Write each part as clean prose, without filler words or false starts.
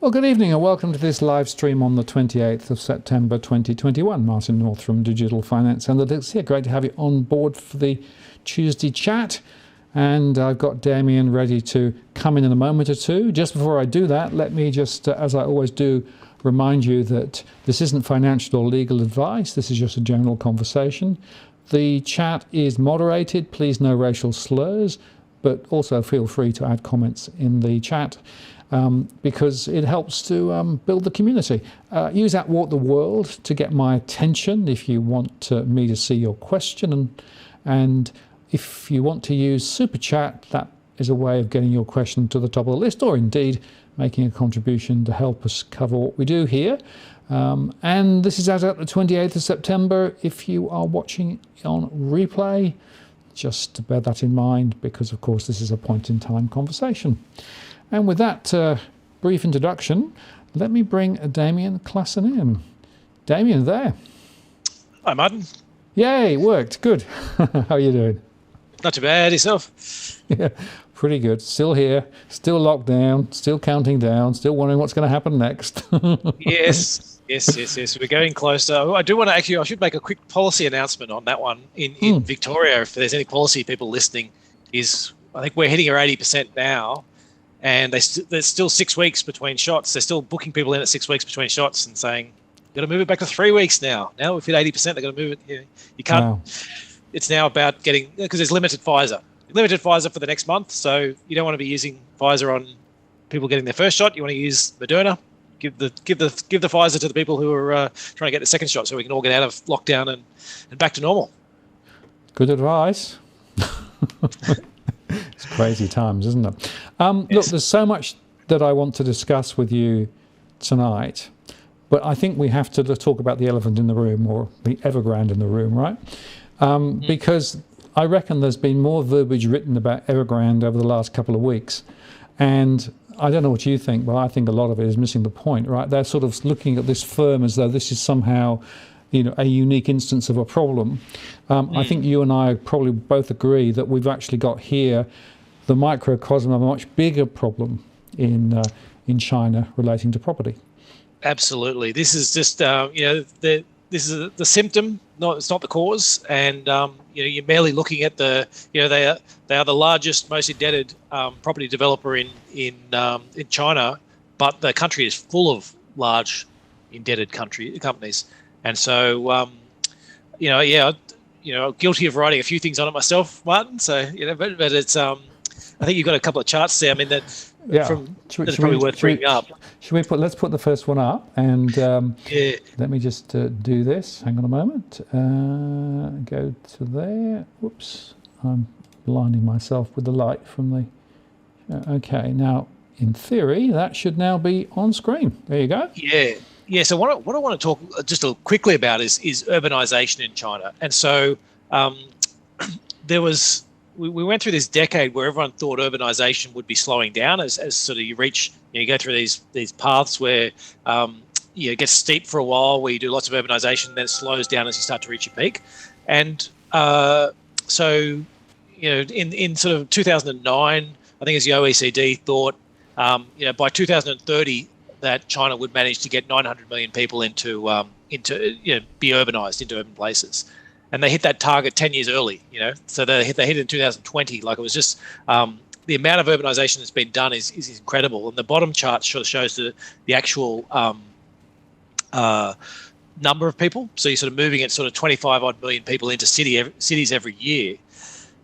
Well, good evening and welcome to this live stream on the 28th of September 2021. Martin North from Digital Finance Analytics here. Great to have you on board for the Tuesday chat. And I've got Damien ready to come in a moment or two. Just before I do that, let me just, as I always do, remind you that this isn't financial or legal advice. This is just a general conversation. The chat is moderated. Please no racial slurs, but also feel free to add comments in the chat. Because it helps to build the community. Use that Walk the World to get my attention if you want me to see your question. And if you want to use Super Chat, that is a way of getting your question to the top of the list, or indeed making a contribution to help us cover what we do here. And this is as at the 28th of September. If you are watching on replay, just bear that in mind, because of course this is a point-in-time conversation. And with that brief introduction, let me bring Damien Klassen in. Damien, there. Hi, Martin. Yay, it worked. Good. How are you doing? Not too bad. Yourself? Yeah, pretty good. Still here, still locked down, still counting down, still wondering what's going to happen next. Yes. We're getting closer. I do want to I should make a quick policy announcement on that one. In Victoria, if there's any policy people listening, I think we're hitting our 80% now. And there's still 6 weeks between shots. They're still booking people in at 6 weeks between shots and saying, you've got to move it back to 3 weeks now. Now we've hit 80%, they're going to move it. You can't. Wow. It's now about getting, because there's limited Pfizer. Limited Pfizer for the next month. So you don't want to be using Pfizer on people getting their first shot. You want to use Moderna. Give the Pfizer to the people who are trying to get the second shot, so we can all get out of lockdown and back to normal. Good advice. It's crazy times, isn't it? Yes. Look, there's so much that I want to discuss with you tonight, but I think we have to talk about the elephant in the room, or the Evergrande in the room, right? Because I reckon there's been more verbiage written about Evergrande over the last couple of weeks, and I don't know what you think, but I think a lot of it is missing the point, right? They're sort of looking at this firm as though this is somehow, a unique instance of a problem. I think you and I probably both agree that we've actually got here the microcosm of a much bigger problem in China relating to property. Absolutely. This is just, this is the symptom. It's not the cause. And, you're merely looking at they are the largest, most indebted property developer in China, but the country is full of large indebted companies. And so, guilty of writing a few things on it myself, Martin. So, but it's, I think you've got a couple of charts there. I mean, that's probably worth bringing up. Let's put the first one up, and let me just do this. Hang on a moment. Go to there. Whoops, I'm blinding myself with the light from the. Okay, now in theory that should now be on screen. There you go. Yeah. So what I want to talk just quickly about is urbanization in China. And so we went through this decade where everyone thought urbanization would be slowing down as sort of you go through these paths where it gets steep for a while, where you do lots of urbanization, then it slows down as you start to reach your peak. And so in sort of 2009, I think as the OECD thought, by 2030 that China would manage to get 900 million people into be urbanized into urban places. And they hit that target 10 years early, So they hit it in 2020. Like, it was just the amount of urbanization that's been done is incredible. And the bottom chart sort of shows the actual number of people. So you're sort of moving at sort of 25 odd million people into cities every year.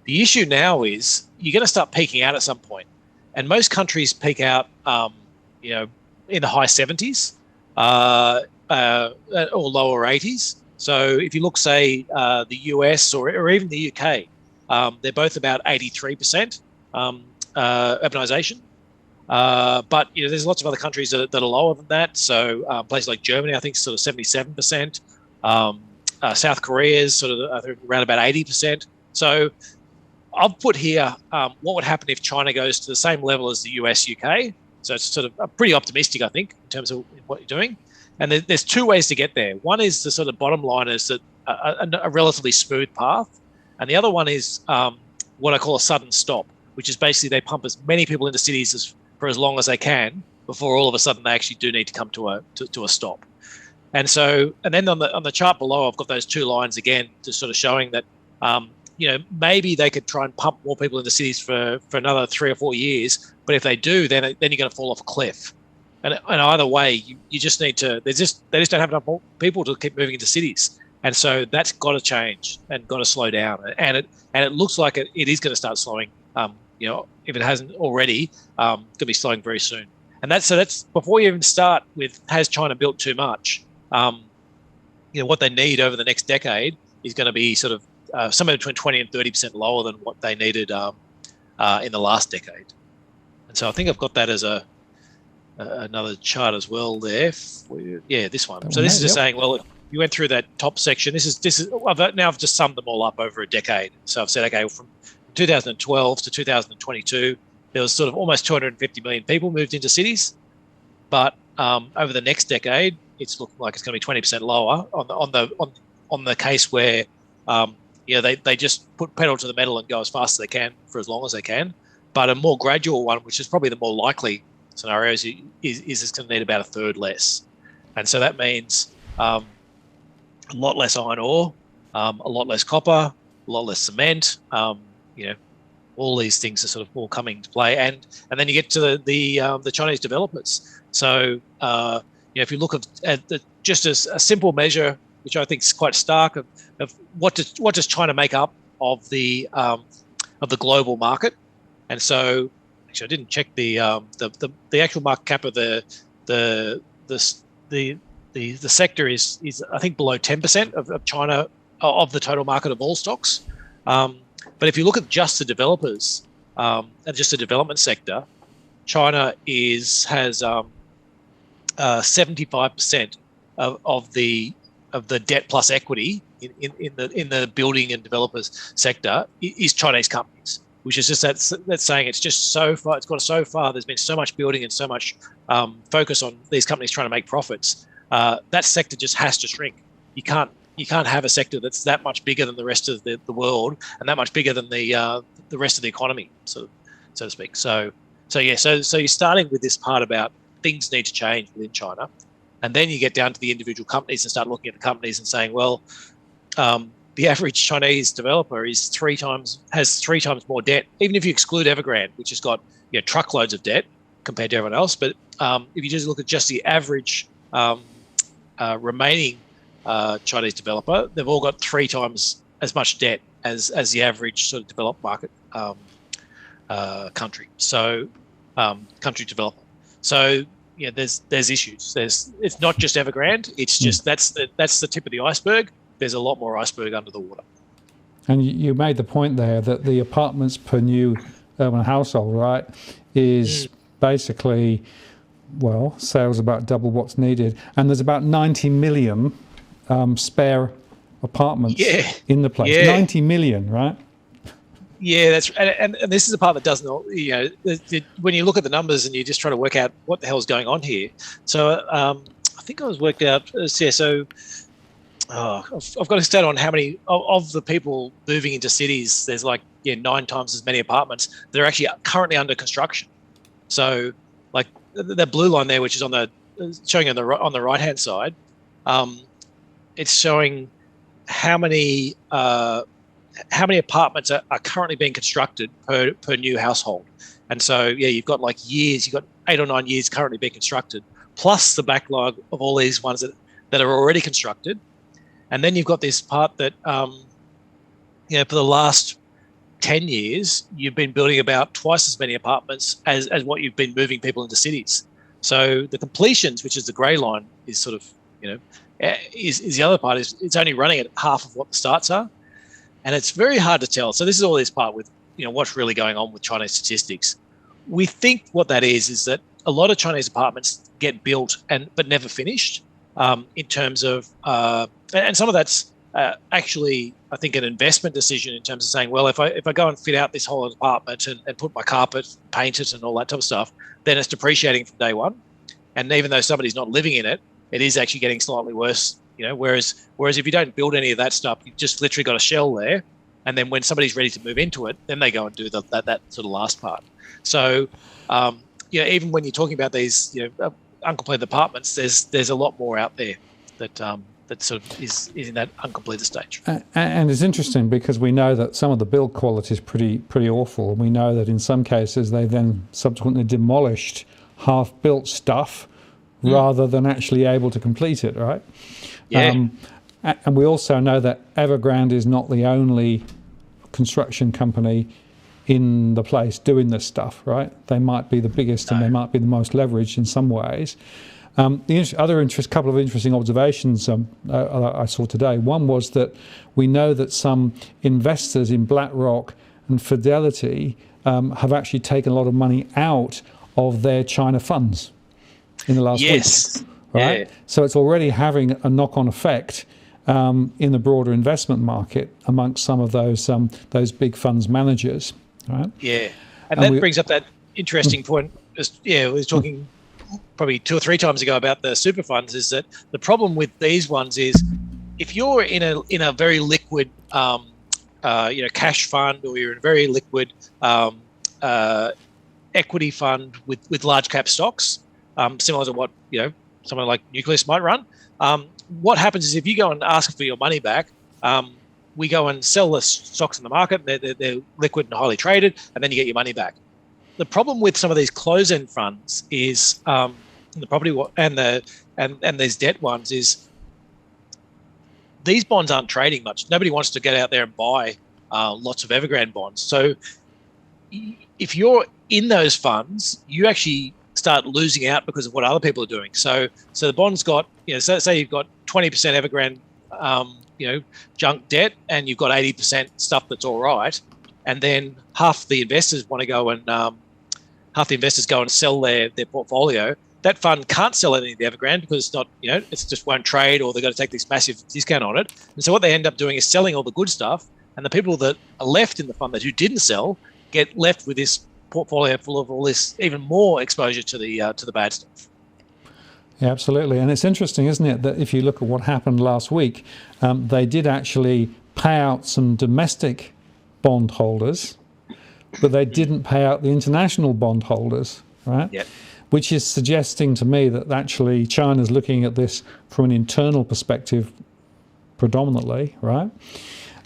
The issue now is you're going to start peaking out at some point. And most countries peak out, in the high 70s or lower 80s. So if you look, say, the US or even the UK, they're both about 83% urbanization. But there's lots of other countries that are lower than that. So places like Germany, I think, sort of 77%. South Korea is sort of around about 80%. So I've put here what would happen if China goes to the same level as the US, UK. So it's sort of pretty optimistic, I think, in terms of what you're doing. And there's two ways to get there. One is the sort of bottom line is that a relatively smooth path. And the other one is what I call a sudden stop, which is basically they pump as many people into cities for as long as they can before all of a sudden they actually do need to come to a stop. And then on the chart below, I've got those two lines again, just sort of showing that maybe they could try and pump more people into cities for another 3 or 4 years, but if they do, then you're going to fall off a cliff. And either way, you just need to. They just don't have enough people to keep moving into cities, and so that's got to change and got to slow down. And it looks like it is going to start slowing. If it hasn't already, going to be slowing very soon. And that's before you even start with has China built too much. What they need over the next decade is going to be sort of somewhere between 20 and 30% lower than what they needed in the last decade. And so I think I've got that as another chart as well there. This one. So this is just saying, well, if you went through that top section. I've just summed them all up over a decade. So I've said, okay, from 2012 to 2022, there was sort of almost 250 million people moved into cities, but over the next decade, it's looking like it's going to be 20% lower on the case where they just put pedal to the metal and go as fast as they can for as long as they can. But a more gradual one, which is probably the more likely scenario, is it's going to need about a third less. And so that means a lot less iron ore, a lot less copper, a lot less cement, all these things are sort of all coming into play. And then you get to the Chinese developers. So, if you look at just as a simple measure, which I think is quite stark, of what does China make up of the global market. And so, actually, I didn't check the actual market cap of the sector is I think below 10% of China of the total market of all stocks. But if you look at just the developers and just the development sector, China has 75% of the debt plus equity in the building and developers sector is Chinese companies, which is just that's saying it's just so far. It's gone so far. There's been so much building and so much focus on these companies trying to make profits. That sector just has to shrink. You can't have a sector that's that much bigger than the rest of the world and that much bigger than the rest of the economy, so to speak. So you're starting with this part about things need to change within China, and then you get down to the individual companies and start looking at the companies and saying, well, the average Chinese developer has 3 times more debt, even if you exclude Evergrande, which has got truckloads of debt compared to everyone else. But if you just look at just the average remaining Chinese developer, they've all got 3 times as much debt as the average sort of developed market country. So country developer. So there's issues. It's not just Evergrande. It's just that's the tip of the iceberg. There's a lot more iceberg under the water. And you made the point there that the apartments per new urban household, right, is basically, sales about double what's needed, and there's about 90 million spare apartments in the place. Yeah. 90 million, right? Yeah, that's and this is the part that doesn't, when you look at the numbers and you just try to work out what the hell is going on here. So I think I was worked out. I've got a stat on how many of the people moving into cities. There's 9 times as many apartments that are actually currently under construction. So the blue line there, which is showing on the right hand side, it's showing how many apartments are currently being constructed per new household. And so you've got years, you've got 8 or 9 years currently being constructed, plus the backlog of all these ones that are already constructed. And then you've got this part that for the last 10 years, you've been building about twice as many apartments as what you've been moving people into cities. So the completions, which is the grey line, is sort of, is the other part, is it's only running at half of what the starts are. And it's very hard to tell. So this is all this part with, what's really going on with Chinese statistics. We think what that is that a lot of Chinese apartments get built but never finished in terms of, and some of that's actually, I think, an investment decision in terms of saying, well, if I go and fit out this whole apartment and put my carpet, paint it and all that type of stuff, then it's depreciating from day one. And even though somebody's not living in it, it is actually getting slightly worse. Whereas if you don't build any of that stuff, you've just literally got a shell there, and then when somebody's ready to move into it, then they go and do that sort of last part. So even when you're talking about these, uncompleted apartments, there's a lot more out there that that sort of is in that uncompleted stage. And it's interesting because we know that some of the build quality is pretty awful. We know that in some cases they then subsequently demolished half-built stuff rather than actually able to complete it, right? Yeah. And we also know that Evergrande is not the only construction company in the place doing this stuff, right? They might be the biggest and they might be the most leveraged in some ways. The couple of interesting observations I saw today. One was that we know that some investors in BlackRock and Fidelity have actually taken a lot of money out of their China funds in the last week. Right? Yeah. So it's already having a knock-on effect in the broader investment market amongst some of those big funds managers. Right? Yeah, and that brings up that interesting point. We were talking probably 2 or 3 times ago about the super funds. Is that the problem with these ones is if you're in a very liquid cash fund, or you're in a very liquid equity fund with large cap stocks, similar to what someone like Nucleus might run. What happens is if you go and ask for your money back, we go and sell the stocks in the market. They're liquid and highly traded, and then you get your money back. The problem with some of these closed-end funds is the property and these debt ones is these bonds aren't trading much. Nobody wants to get out there and buy lots of Evergrande bonds. So if you're in those funds, you actually start losing out because of what other people are doing. So the bonds got, say you've got 20% Evergrande, junk debt, and you've got 80% stuff that's all right, and then half the investors want to go and sell their portfolio. That fund can't sell any of the Evergrande because it's not, it's just won't trade, or they've got to take this massive discount on it. And so what they end up doing is selling all the good stuff, and the people that are left in the fund who didn't sell get left with this portfolio full of all this even more exposure to the bad stuff. Yeah, absolutely. And it's interesting, isn't it, that if you look at what happened last week, they did actually pay out some domestic bondholders, but they didn't pay out the international bondholders, right? Yep. Which is suggesting to me that actually China's looking at this from an internal perspective predominantly, right?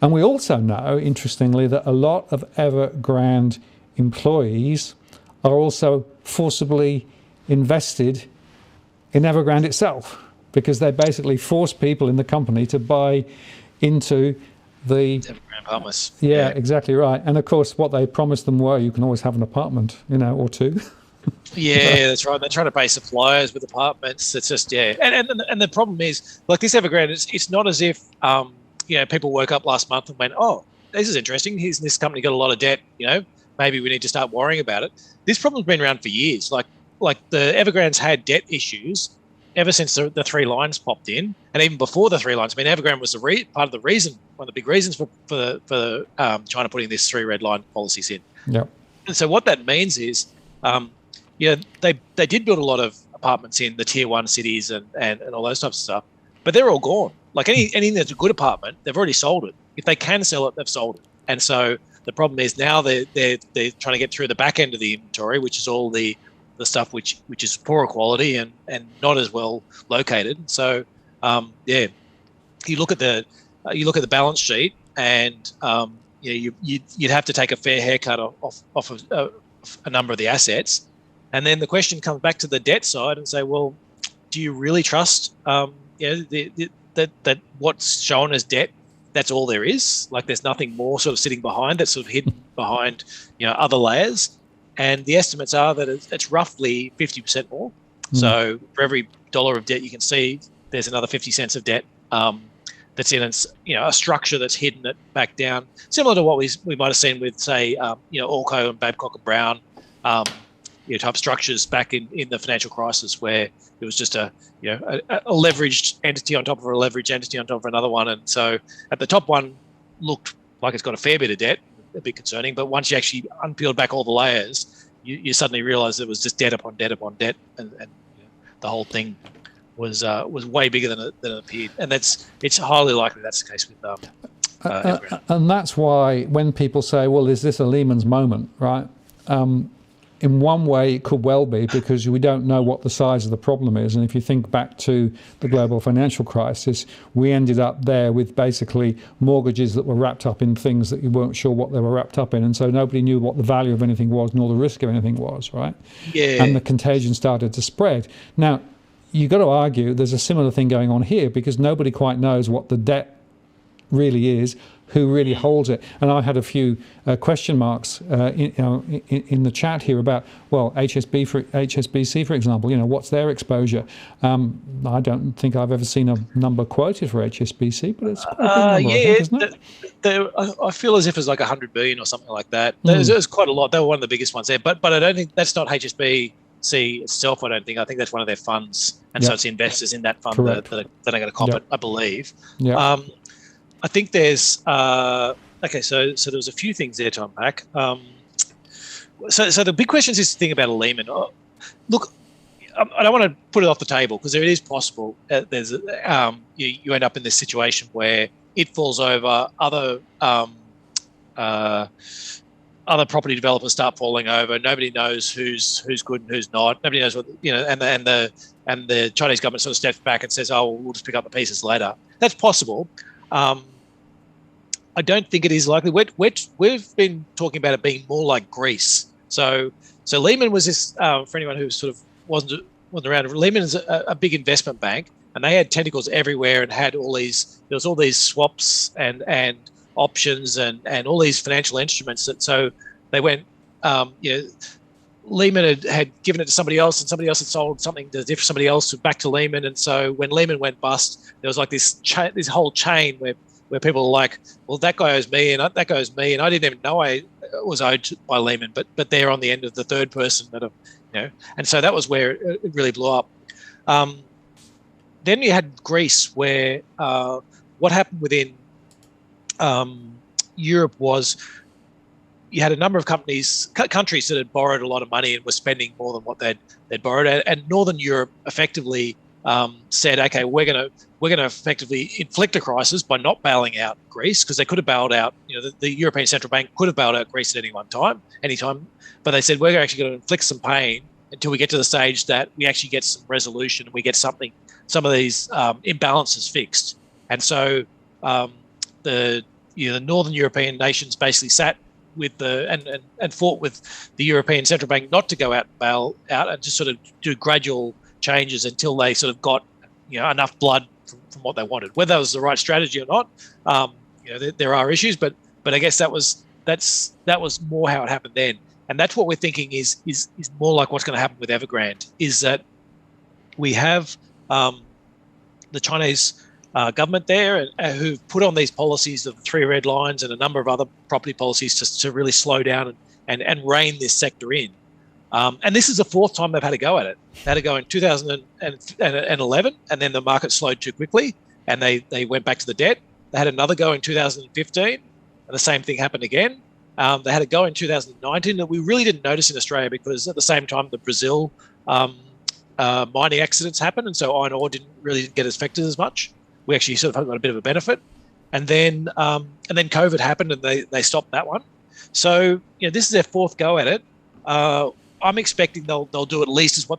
And we also know, interestingly, that a lot of Evergrande employees are also forcibly invested in Evergrande itself, because they basically force people in the company to buy into the Evergrande apartments. Yeah, exactly right. And of course, what they promised them were you can always have an apartment, or two. Yeah, that's right. They're trying to pay suppliers with apartments. It's just and the problem is, like this Evergrande, it's not as if people woke up last month and went, oh, this is interesting. This company got a lot of debt. Maybe we need to start worrying about it. This problem's been around for years. Like the Evergrande's had debt issues ever since the 3 lines popped in, and even before the 3 lines. I mean, Evergrande was part of the reason, one of the big reasons for China putting this 3 red line policies in. Yeah. And so what that means is, they did build a lot of apartments in the tier 1 cities and all those types of stuff, but they're all gone. Like anything that's a good apartment, they've already sold it. If they can sell it, they've sold it. And so the problem is now they're trying to get through the back end of the inventory, which is all the stuff which is poorer quality and not as well located. So you look at the balance sheet, and you'd have to take a fair haircut off of a number of the assets, and then the question comes back to the debt side and say, well, do you really trust that what's shown as debt, that's all there is? Like there's nothing more sort of sitting behind, that's sort of hidden behind other layers. And the estimates are that it's roughly 50% more. So for every $1 of debt you can see, there's another 50 cents of debt that's in a structure that's hidden it back down, similar to what we might have seen with, say, Orco and Babcock and Brown type structures back in the financial crisis, where it was just a leveraged entity on top of a leveraged entity on top of another one. And so at the top one looked like it's got a fair bit of debt, a bit concerning, but once you actually unpeeled back all the layers, you suddenly realize it was just debt upon debt upon debt, and the whole thing was way bigger than it appeared. And it's highly likely that's the case with and that's why when people say, well, is this a Lehman's moment, right? in one way, it could well be, because we don't know what the size of the problem is. And if you think back to the global financial crisis, we ended up there with basically mortgages that were wrapped up in things that you weren't sure what they were wrapped up in. And so nobody knew what the value of anything was, nor the risk of anything was, right? Yeah. And the contagion started to spread. Now, you've got to argue there's a similar thing going on here, because nobody quite knows what the debt really is, who really holds it. And I had a few question marks in the chat here about, well, HSBC, for example, what's their exposure? I don't think I've ever seen a number quoted for HSBC, but it's quite a big number, I think, isn't it? I feel as if it's like 100 billion or something like that. There's quite a lot. They were one of the biggest ones there, but I don't think that's not HSBC itself. I don't think. I think that's one of their funds, and so it's investors in that fund that are going to cop it, I believe. Yeah. I think there's okay. So there was a few things there to unpack. So the big question is this thing about a Lehman. Look, I don't want to put it off the table, because it is possible. There's you end up in this situation where it falls over. Other property developers start falling over. Nobody knows who's good and who's not. Nobody knows what and the Chinese government sort of steps back and says, "Oh, we'll just pick up the pieces later." That's possible. I don't think it is likely. We've been talking about it being more like Greece. So Lehman was this, for anyone who sort of wasn't around, Lehman is a big investment bank, and they had tentacles everywhere and had all these swaps and options and all these financial instruments. So they went, Lehman had given it to somebody else, and somebody else had sold something to somebody else back to Lehman. And so when Lehman went bust, there was like this whole chain where people are like, well, that guy owes me, and that guy owes me, and I didn't even know I was owed by Lehman, but they're on the end of the third person that and so that was where it really blew up. Then you had Greece, where what happened within Europe was you had a number of countries that had borrowed a lot of money and were spending more than what they'd borrowed, and Northern Europe effectively said, okay, we're going to effectively inflict a crisis by not bailing out Greece, because they could have bailed out, the European Central Bank could have bailed out Greece at any time, but they said, we're actually going to inflict some pain until we get to the stage that we actually get some resolution and we get some of these imbalances fixed. And so the Northern European nations basically sat with and fought with the European Central Bank not to go out and bail out, and just sort of do gradual changes until they sort of got enough blood from what they wanted. Whether that was the right strategy or not, there are issues, but I guess that was more how it happened then, and that's what we're thinking is more like what's going to happen with Evergrande, is that we have the Chinese government there who've put on these policies of 3 red lines and a number of other property policies just to really slow down and rein this sector in. And this is the 4th time they've had a go at it. They had a go in 2011, and then the market slowed too quickly, and they went back to the debt. They had another go in 2015, and the same thing happened again. They had a go in 2019 that we really didn't notice in Australia, because at the same time the Brazil mining accidents happened, and so iron ore didn't really get affected as much. We actually sort of got a bit of a benefit. And then COVID happened, and they stopped that one. So this is their 4th go at it. I'm expecting they'll do at least as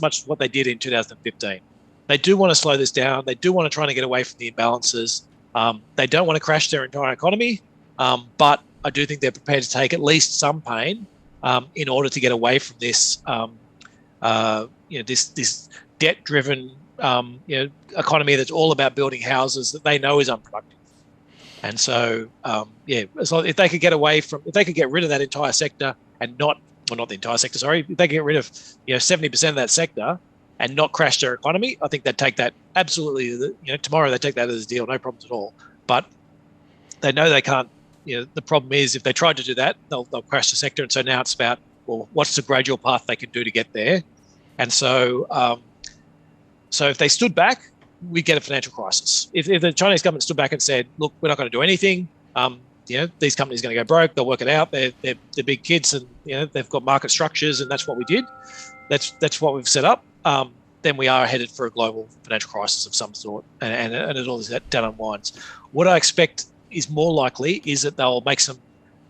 much as what they did in 2015. They do want to slow this down. They do want to try to get away from the imbalances. They don't want to crash their entire economy, but I do think they're prepared to take at least some pain in order to get away from this, this debt-driven economy that's all about building houses that they know is unproductive. And so, if they could get rid of that entire sector and not the entire sector, sorry, if they could get rid of 70% of that sector and not crash their economy, I think they'd take that absolutely. Tomorrow they take that as a deal, no problems at all. But they know they can't. The problem is if they tried to do that, they'll crash the sector. And so now it's about, well, what's the gradual path they can do to get there? And so, if they stood back, we'd get a financial crisis. If the Chinese government stood back and said, look, we're not going to do anything, these companies are going to go broke, they'll work it out, they're big kids, and they've got market structures, and that's what we did. That's what we've set up. Then we are headed for a global financial crisis of some sort, and it all that unwinds. What I expect is more likely is that they'll make some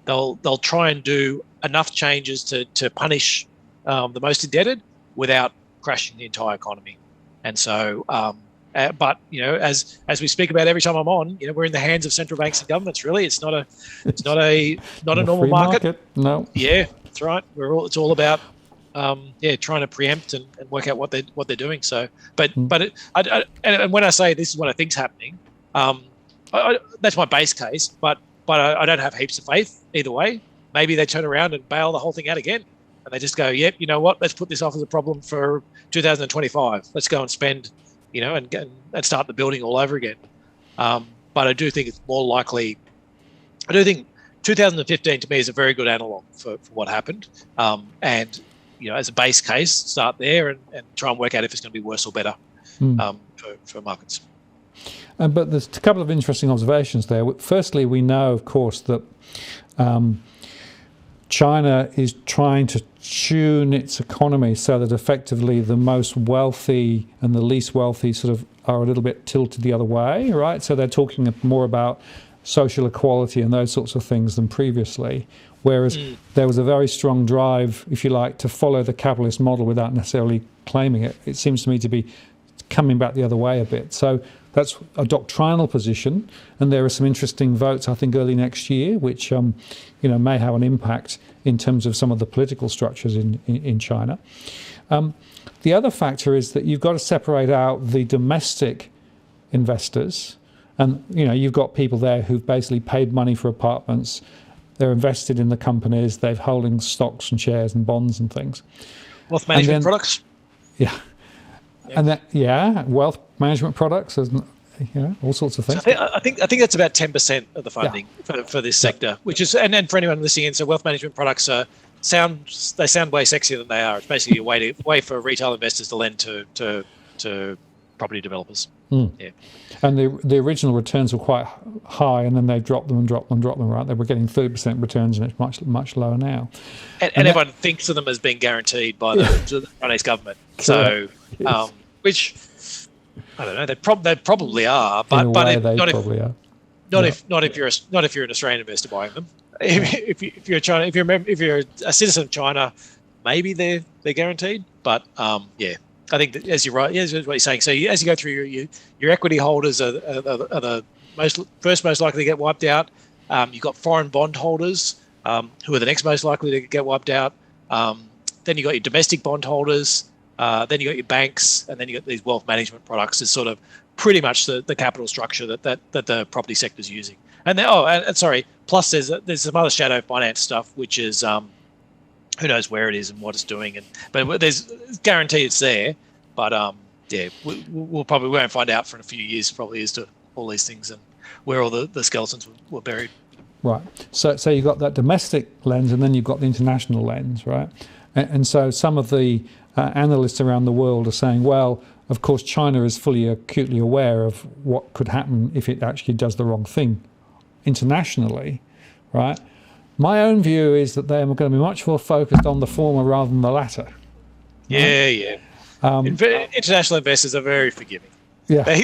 they'll try and do enough changes to punish the most indebted without crashing the entire economy. And so, but as we speak about every time I'm on, we're in the hands of central banks and governments. Really, it's not a normal market. No. Yeah, that's right. It's all about trying to preempt and work out what they're doing. So, and when I say this is what I think's happening, that's my base case. But I don't have heaps of faith either way. Maybe they turn around and bail the whole thing out again, and they just go, "Yep, you know what? Let's put this off as a problem for 2025. Let's go and spend, and start the building all over again." But I do think it's more likely. I do think 2015 to me is a very good analog for what happened, and as a base case, start there and try and work out if it's going to be worse or better for markets. But there's a couple of interesting observations there. Firstly, we know, of course, that China is trying to tune its economy so that effectively the most wealthy and the least wealthy sort of are a little bit tilted the other way, right? So they're talking more about social equality and those sorts of things than previously, whereas there was a very strong drive, if you like, to follow the capitalist model without necessarily claiming it. It seems to me to be coming back the other way a bit. So that's a doctrinal position, and there are some interesting votes, I think, early next year, which may have an impact in terms of some of the political structures in China. The other factor is that you've got to separate out the domestic investors, and you've got people there who've basically paid money for apartments. They're invested in the companies. They're holding stocks and shares and bonds and things. Wealth management products. Yeah. And wealth management products, all sorts of things. So I think that's about 10% of the funding for this sector, which is, and then for anyone listening in, so wealth management products sound way sexier than they are. It's basically a way for retail investors to lend to property developers. Yeah. And the original returns were quite high, and then they dropped them, right? They were getting 30% returns, and it's much lower now. And everyone thinks of them as being guaranteed by the Chinese government. So, which I don't know, they probably are, but not if you're an Australian investor buying them. If you're a citizen of China, maybe they're guaranteed. But I think that, as you're right, as what you're saying. So as you go through your equity holders are the most likely to get wiped out. You've got foreign bond holders who are the next most likely to get wiped out. Then you've got your domestic bond holders. Then you got your banks, and then you got these wealth management products. Is sort of pretty much the capital structure that the property sector is using. And then, plus there's some other shadow finance stuff, which is who knows where it is and what it's doing. But there's guarantee it's there. But we won't find out for a few years probably as to all these things and where all the skeletons were buried. Right. So you've got that domestic lens, and then you've got the international lens, right? And so some of the analysts around the world are saying, well, of course, China is fully acutely aware of what could happen if it actually does the wrong thing internationally, right? My own view is that they're going to be much more focused on the former rather than the latter. Right? International investors are very forgiving. Yeah.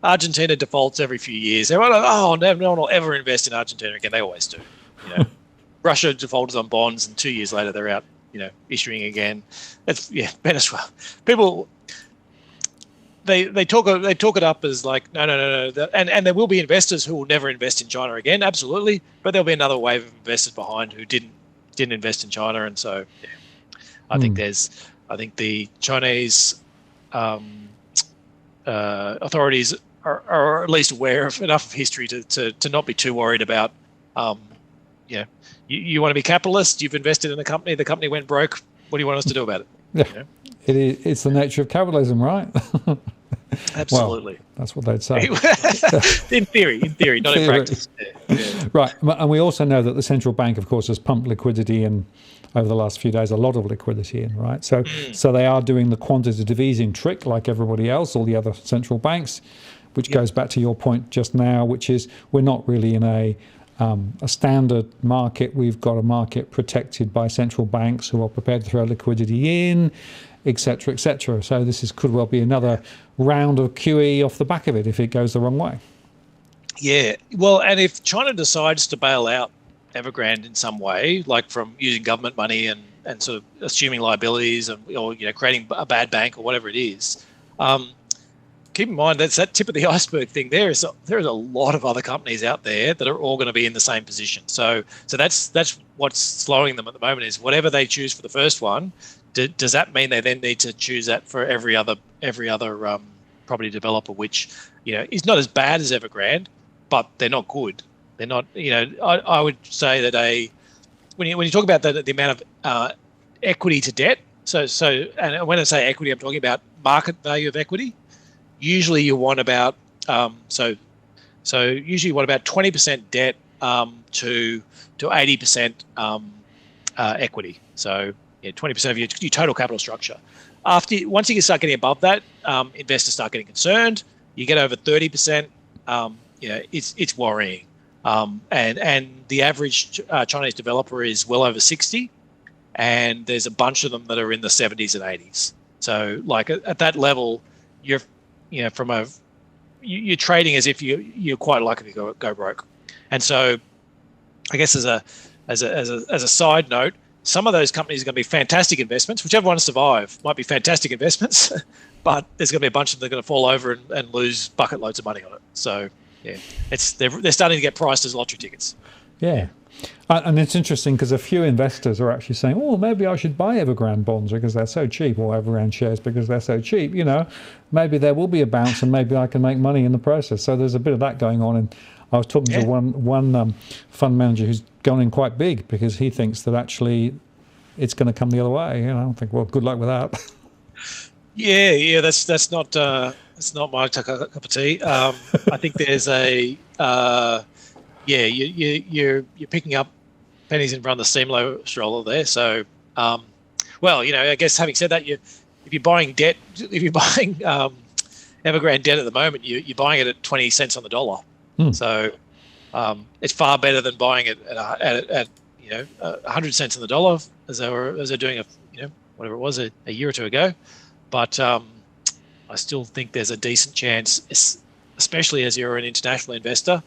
Argentina defaults every few years. Everyone, no one will ever invest in Argentina again. They always do. Russia defaults on bonds, and 2 years later they're out, issuing again. Venezuela. People they talk it up as like no, and there will be investors who will never invest in China again, absolutely, but there'll be another wave of investors behind who didn't invest in China, and so I think the Chinese authorities are at least aware of enough of history to not be too worried about. You want to be capitalist, you've invested in a company, the company went broke, what do you want us to do about it? Yeah. It's the nature of capitalism, right? Absolutely. Well, that's what they'd say. in theory, not in practice. Yeah. Right. And we also know that the central bank, of course, has pumped liquidity in over the last few days, a lot of liquidity in, right? So they are doing the quantitative easing trick like everybody else, all the other central banks, which goes back to your point just now, which is we're not really in a standard market. We've got a market protected by central banks who are prepared to throw liquidity in, et cetera, et cetera. So this could well be another round of QE off the back of it if it goes the wrong way. Yeah. Well, and if China decides to bail out Evergrande in some way, like from using government money and sort of assuming liabilities or creating a bad bank or whatever it is. Keep in mind that's that tip of the iceberg thing. There is a lot of other companies out there that are all going to be in the same position. So that's what's slowing them at the moment is whatever they choose for the first one. Does that mean they then need to choose that for every other property developer, which is not as bad as Evergrande, but they're not good. They're not. I would say that when you talk about the amount of equity to debt. So and when I say equity, I'm talking about market value of equity. Usually you want about usually you want about 20% debt to 80% equity. So 20% of your total capital structure. Once you start getting above that, investors start getting concerned. You get over 30%, it's worrying. And the average Chinese developer is well over 60, and there's a bunch of them that are in the 70s and 80s. So like at that level, you're trading as if you're quite likely to go broke. And so I guess as a side note, some of those companies are going to be fantastic investments. Whichever ones survive might be fantastic investments, but there's going to be a bunch of them that are going to fall over and lose bucket loads of money on it. So yeah, they're starting to get priced as lottery tickets. Yeah. And it's interesting because a few investors are actually saying, oh, maybe I should buy Evergrande bonds because they're so cheap, or Evergrande shares because they're so cheap. Maybe there will be a bounce and maybe I can make money in the process. So there's a bit of that going on. And I was talking to one fund manager who's gone in quite big because he thinks that actually it's going to come the other way. I think, well, good luck with that. Yeah, that's not my cup of tea. I think there's you're picking up pennies in front of the steamroller there. So, I guess having said that, if you're buying Evergrande debt at the moment, you're buying it at 20 cents on the dollar. So it's far better than buying it at 100 cents on the dollar as they're doing whatever it was a year or two ago. But I still think there's a decent chance, especially as you're an international investor,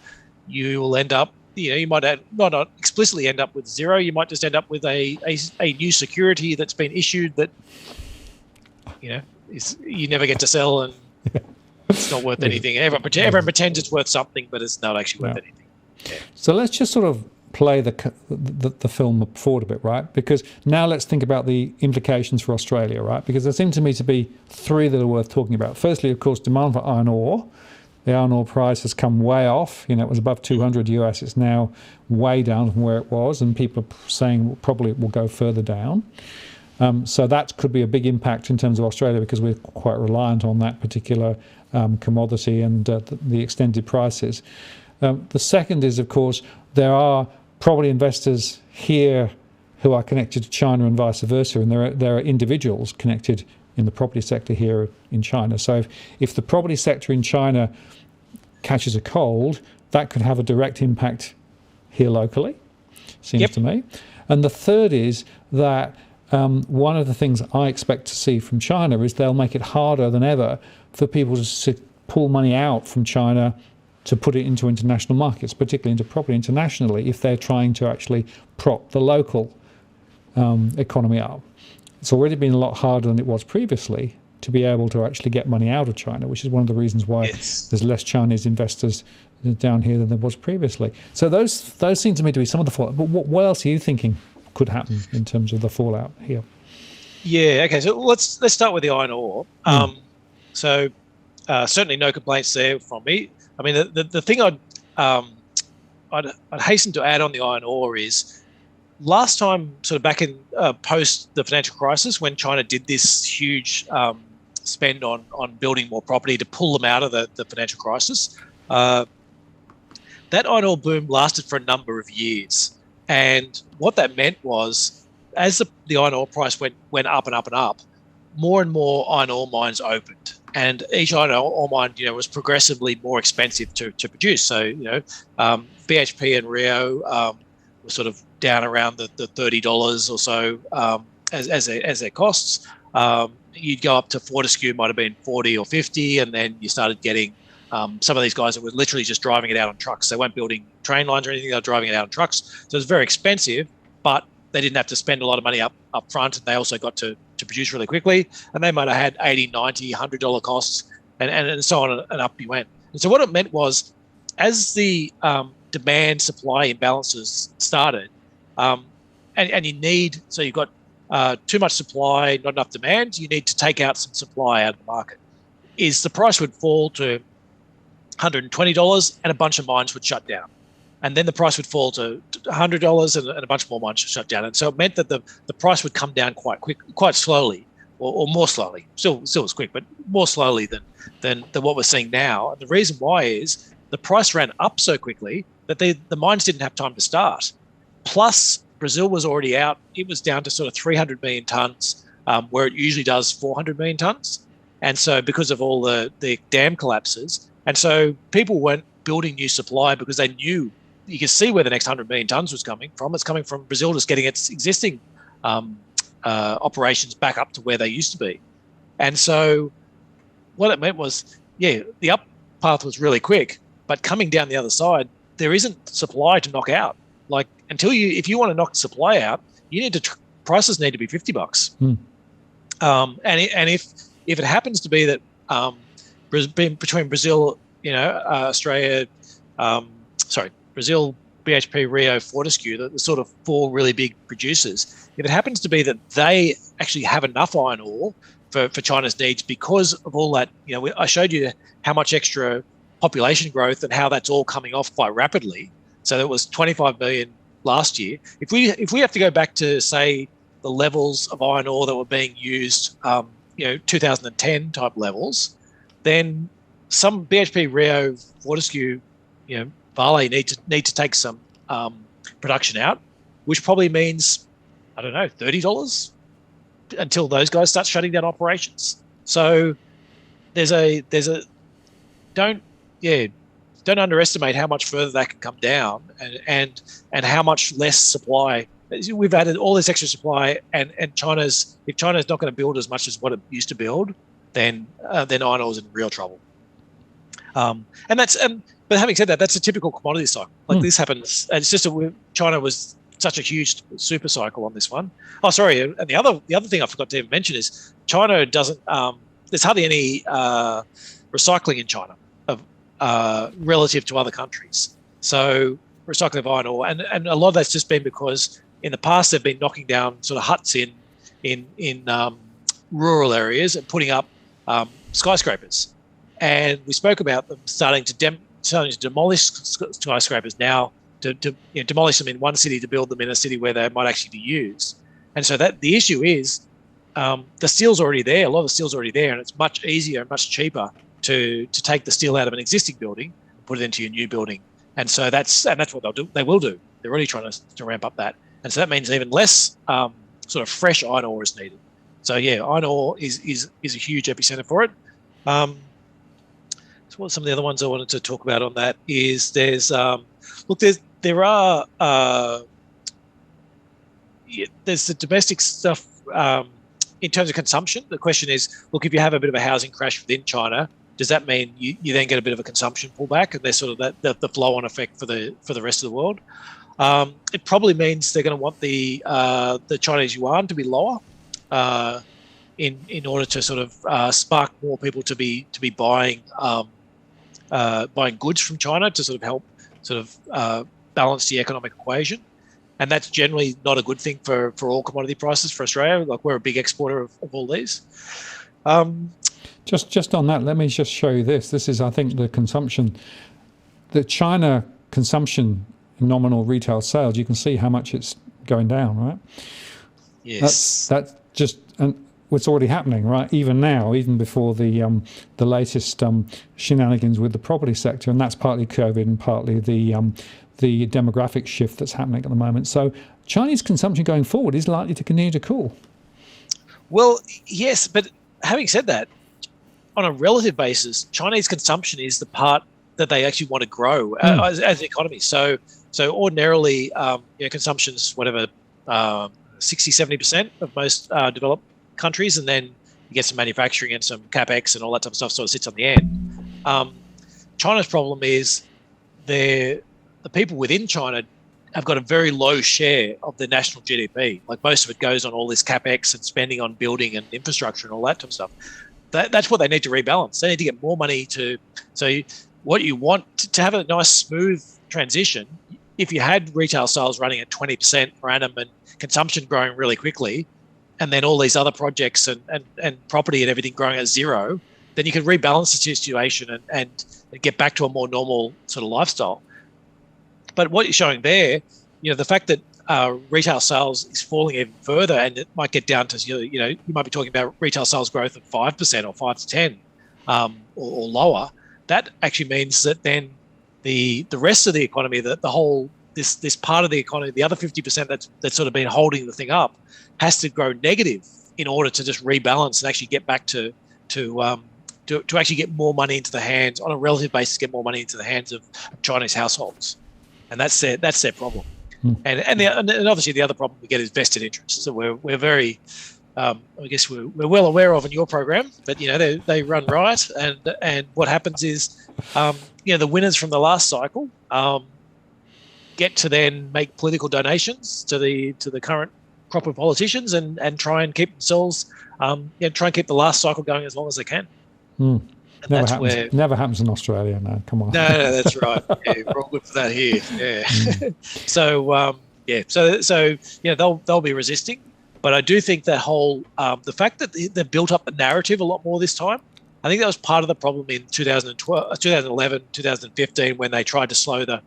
you will end up, you might not explicitly end up with zero. You might just end up with a new security that's been issued that, you never get to sell and it's not worth anything. Everyone pretends it's worth something, but it's not actually worth anything. Yeah. So let's just sort of play the film forward a bit, right? Because now let's think about the implications for Australia, right? Because there seem to me to be three that are worth talking about. Firstly, of course, demand for iron ore. The iron ore price has come way off. It was above 200 US. It's now way down from where it was, and people are saying probably it will go further down. So that could be a big impact in terms of Australia because we're quite reliant on that particular commodity and the extended prices. The second is, of course, there are probably investors here who are connected to China and vice versa, and there are individuals connected in the property sector here in China. So if the property sector in China catches a cold, that could have a direct impact here locally, seems to me. And the third is that one of the things I expect to see from China is they'll make it harder than ever for people to pull money out from China to put it into international markets, particularly into property internationally, if they're trying to actually prop the local economy up. It's already been a lot harder than it was previously to be able to actually get money out of China, which is one of the reasons why there's less Chinese investors down here than there was previously. So those seem to me to be some of the fallout. But what else are you thinking could happen in terms of the fallout here? Yeah, okay. So let's start with the iron ore. So certainly no complaints there from me. I mean, the thing I'd hasten to add on the iron ore is last time, sort of back in post the financial crisis, when China did this huge spend on building more property to pull them out of the financial crisis, that iron ore boom lasted for a number of years. And what that meant was, as the iron ore price went up and up and up, more and more iron ore mines opened. And each iron ore mine, was progressively more expensive to produce. So, BHP and Rio were sort of down around the $30 or so as their costs. You'd go up to Fortescue, might have been 40 or 50, and then you started getting some of these guys that were literally just driving it out on trucks. They weren't building train lines or anything. They were driving it out on trucks. So it was very expensive, but they didn't have to spend a lot of money up front, and they also got to produce really quickly. And they might have had $80, $90, $100 costs, and so on and up you went. And so what it meant was, as the demand-supply imbalances started, and you need, so you've got too much supply, not enough demand, you need to take out some supply out of the market, is the price would fall to $120 and a bunch of mines would shut down. And then the price would fall to $100 and a bunch more mines would shut down. And so it meant that the price would come down quite slowly, or more slowly. Still was quick, but more slowly than what we're seeing now. And the reason why is the price ran up so quickly that the mines didn't have time to start. Plus, Brazil was already out. It was down to sort of 300 million tonnes, where it usually does 400 million tonnes. And so because of all the dam collapses, and so people weren't building new supply because they knew, you could see where the next 100 million tonnes was coming from. It's coming from Brazil just getting its existing operations back up to where they used to be. And so what it meant was, the up path was really quick, but coming down the other side, there isn't supply to knock out. Like, if you want to knock supply out, you need to, prices need to be $50. And if it happens to be that between Brazil, Australia, Brazil, BHP, Rio, Fortescue, the sort of four really big producers, if it happens to be that they actually have enough iron ore for China's needs because of all that, I showed you how much extra population growth and how that's all coming off quite rapidly. So there was 25 million last year. If we have to go back to, say, the levels of iron ore that were being used, 2010 type levels, then some BHP, Rio, Fortescue, Vale need to take some production out, which probably means, I don't know, $30 until those guys start shutting down operations. So don't underestimate how much further that can come down, and how much less supply. We've added all this extra supply, and if China's not going to build as much as what it used to build, then iron ore is in real trouble. But having said that, that's a typical commodity cycle. Like this happens. And it's just China was such a huge super cycle on this one. Oh, sorry. And the other thing I forgot to even mention is China doesn't. There's hardly any recycling in China relative to other countries. So recycling of iron ore, and a lot of that's just been because in the past they've been knocking down sort of huts in rural areas and putting up skyscrapers. And we spoke about them starting to demolish skyscrapers now, to demolish them in one city to build them in a city where they might actually be used. And so that the issue is the steel's already there. A lot of the steel's already there, and it's much easier and much cheaper to take the steel out of an existing building and put it into your new building. And so that's what they'll do. They will do. They're really trying to ramp up that. And so that means even less sort of fresh iron ore is needed. So iron ore is a huge epicenter for it. So what are some of the other ones I wanted to talk about on that is there's there's the domestic stuff in terms of consumption. The question is, look, if you have a bit of a housing crash within China, does that mean you then get a bit of a consumption pullback, and there's sort of the flow-on effect for the rest of the world? It probably means they're going to want the Chinese yuan to be lower in order to sort of spark more people to be buying goods from China to sort of help balance the economic equation. And that's generally not a good thing for all commodity prices for Australia. Like, we're a big exporter of all these. Just on that, let me just show you this. This is, I think, the consumption, the China consumption nominal retail sales. You can see how much it's going down, right? Yes. That's just what's already happening, right? Even now, even before the latest shenanigans with the property sector, and that's partly COVID and partly the demographic shift that's happening at the moment. So Chinese consumption going forward is likely to continue to cool. Well, yes, but having said that, on a relative basis, Chinese consumption is the part that they actually want to grow as an economy. So ordinarily, consumption is whatever 60-70% of most developed countries, and then you get some manufacturing and some capex and all that type of stuff sort of sits on the end. China's problem is the people within China have got a very low share of the national GDP. Like most of it goes on all this capex and spending on building and infrastructure and all that type of stuff. That's what they need to rebalance. They need to get more money what you want to have a nice smooth transition. If you had retail sales running at 20% per annum and consumption growing really quickly, and then all these other projects and property and everything growing at zero, then you can rebalance the situation and get back to a more normal sort of lifestyle. But what you're showing there, the fact that retail sales is falling even further, and it might get down to, you might be talking about retail sales growth of 5% or 5 to 10 or lower. That actually means that then the rest of the economy, the whole this part of the economy, the other 50% that's sort of been holding the thing up, has to grow negative in order to just rebalance and actually get back to actually get more money into the hands on a relative basis, get more money into the hands of Chinese households, and that's their problem. And obviously the other problem we get is vested interests. So we're very I guess we're well aware of in your program, but they run riot, and what happens is the winners from the last cycle get to then make political donations to the current crop of politicians and try and keep themselves try and keep the last cycle going as long as they can. Never happens in Australia. No, come on. No, that's right. Yeah, we're all good for that here. Yeah. So they'll be resisting, but I do think that whole the fact that they built up the narrative a lot more this time. I think that was part of the problem in 2011, 2015 when they tried to slow the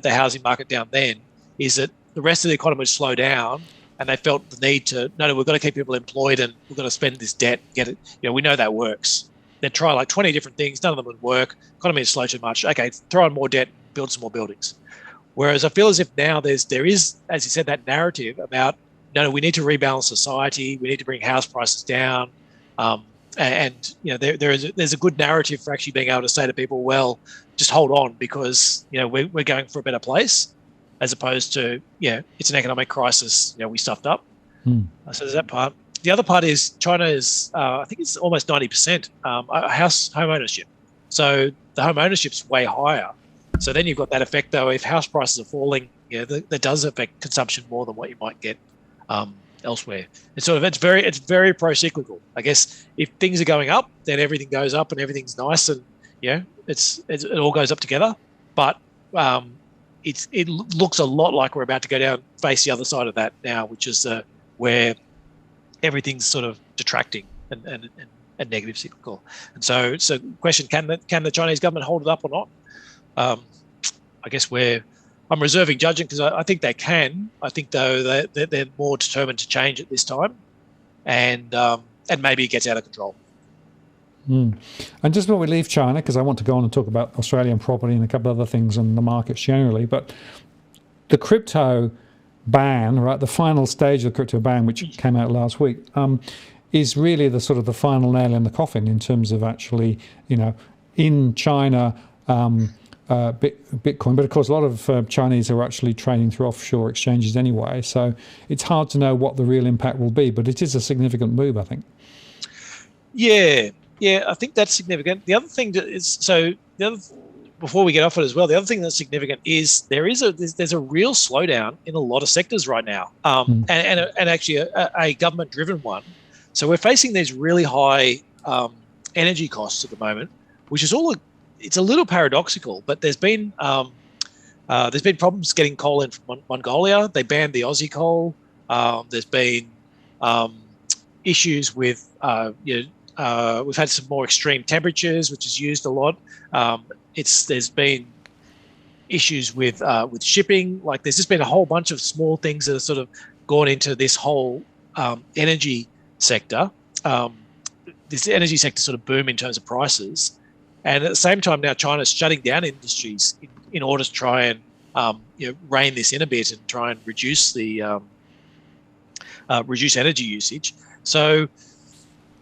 housing market down. Then is that the rest of the economy would slow down, and they felt the need to we've got to keep people employed and we've got to spend this debt, get it. We know that works. They'd try like 20 different things. None of them would work. Economy is slow too much. Okay, throw on more debt, build some more buildings. Whereas I feel as if now there is, as you said, that narrative about, we need to rebalance society. We need to bring house prices down. There's a good narrative for actually being able to say to people, well, just hold on because, we're going for a better place, as opposed to, it's an economic crisis. We stuffed up. So there's that part. The other part is China is, I think it's almost 90% home ownership. So the home ownership's way higher. So then you've got that effect, though, if house prices are falling, that does affect consumption more than what you might get elsewhere. It's very pro-cyclical. I guess if things are going up, then everything goes up and everything's nice and, it all goes up together. But it looks a lot like we're about to go down, face the other side of that now, which is where everything's sort of detracting and negative cyclical. And so question, can the Chinese government hold it up or not? I guess I'm reserving judging because I think they can. I think though they're more determined to change it this time, and maybe it gets out of control. And just before we leave China, because I want to go on and talk about Australian property and a couple of other things and the markets generally, but the crypto ban, right, the final stage of the crypto ban, which came out last week, is really the sort of the final nail in the coffin in terms of actually, in China, Bitcoin. But of course, a lot of Chinese are actually trading through offshore exchanges anyway. So it's hard to know what the real impact will be, but it is a significant move, I think. Yeah, I think that's significant. The other thing before we get off it as well, the other thing that's significant is there's a real slowdown in a lot of sectors right now, and actually a government-driven one. So we're facing these really high energy costs at the moment, which is it's a little paradoxical. But there's been problems getting coal in from Mongolia. They banned the Aussie coal. There's been issues with we've had some more extreme temperatures, which is used a lot. There's been issues with shipping. Like there's just been a whole bunch of small things that have sort of gone into this whole energy sector. This energy sector sort of boom in terms of prices, and at the same time now China's shutting down industries in order to try and rein this in a bit and try and reduce the reduce energy usage. So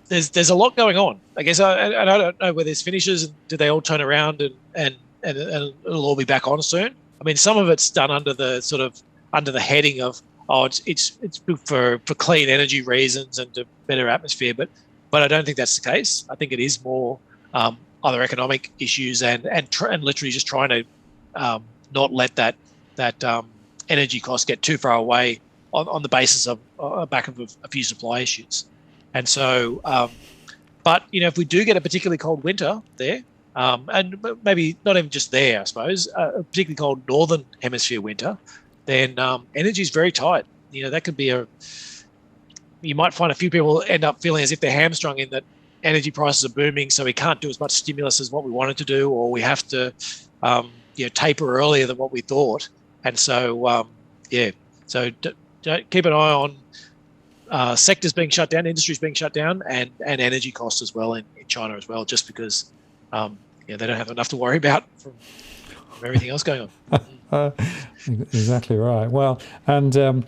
there's a lot going on. I guess I don't know where this finishes. And do they all turn around and it'll all be back on soon? I mean, some of it's done under the heading of it's for clean energy reasons and a better atmosphere, but I don't think that's the case. I think it is more other economic issues, and literally just trying to not let that energy cost get too far away on the basis of back of a few supply issues. And so, but if we do get a particularly cold winter there, and maybe not even just there, I suppose, a particularly cold northern hemisphere winter, then energy is very tight. That could be you might find a few people end up feeling as if they're hamstrung in that energy prices are booming, so we can't do as much stimulus as what we wanted to do, or we have to taper earlier than what we thought. And so so keep an eye on sectors being shut down, industries being shut down, and energy costs as well in China as well, just because they don't have enough to worry about from everything else going on. Exactly right. Well, and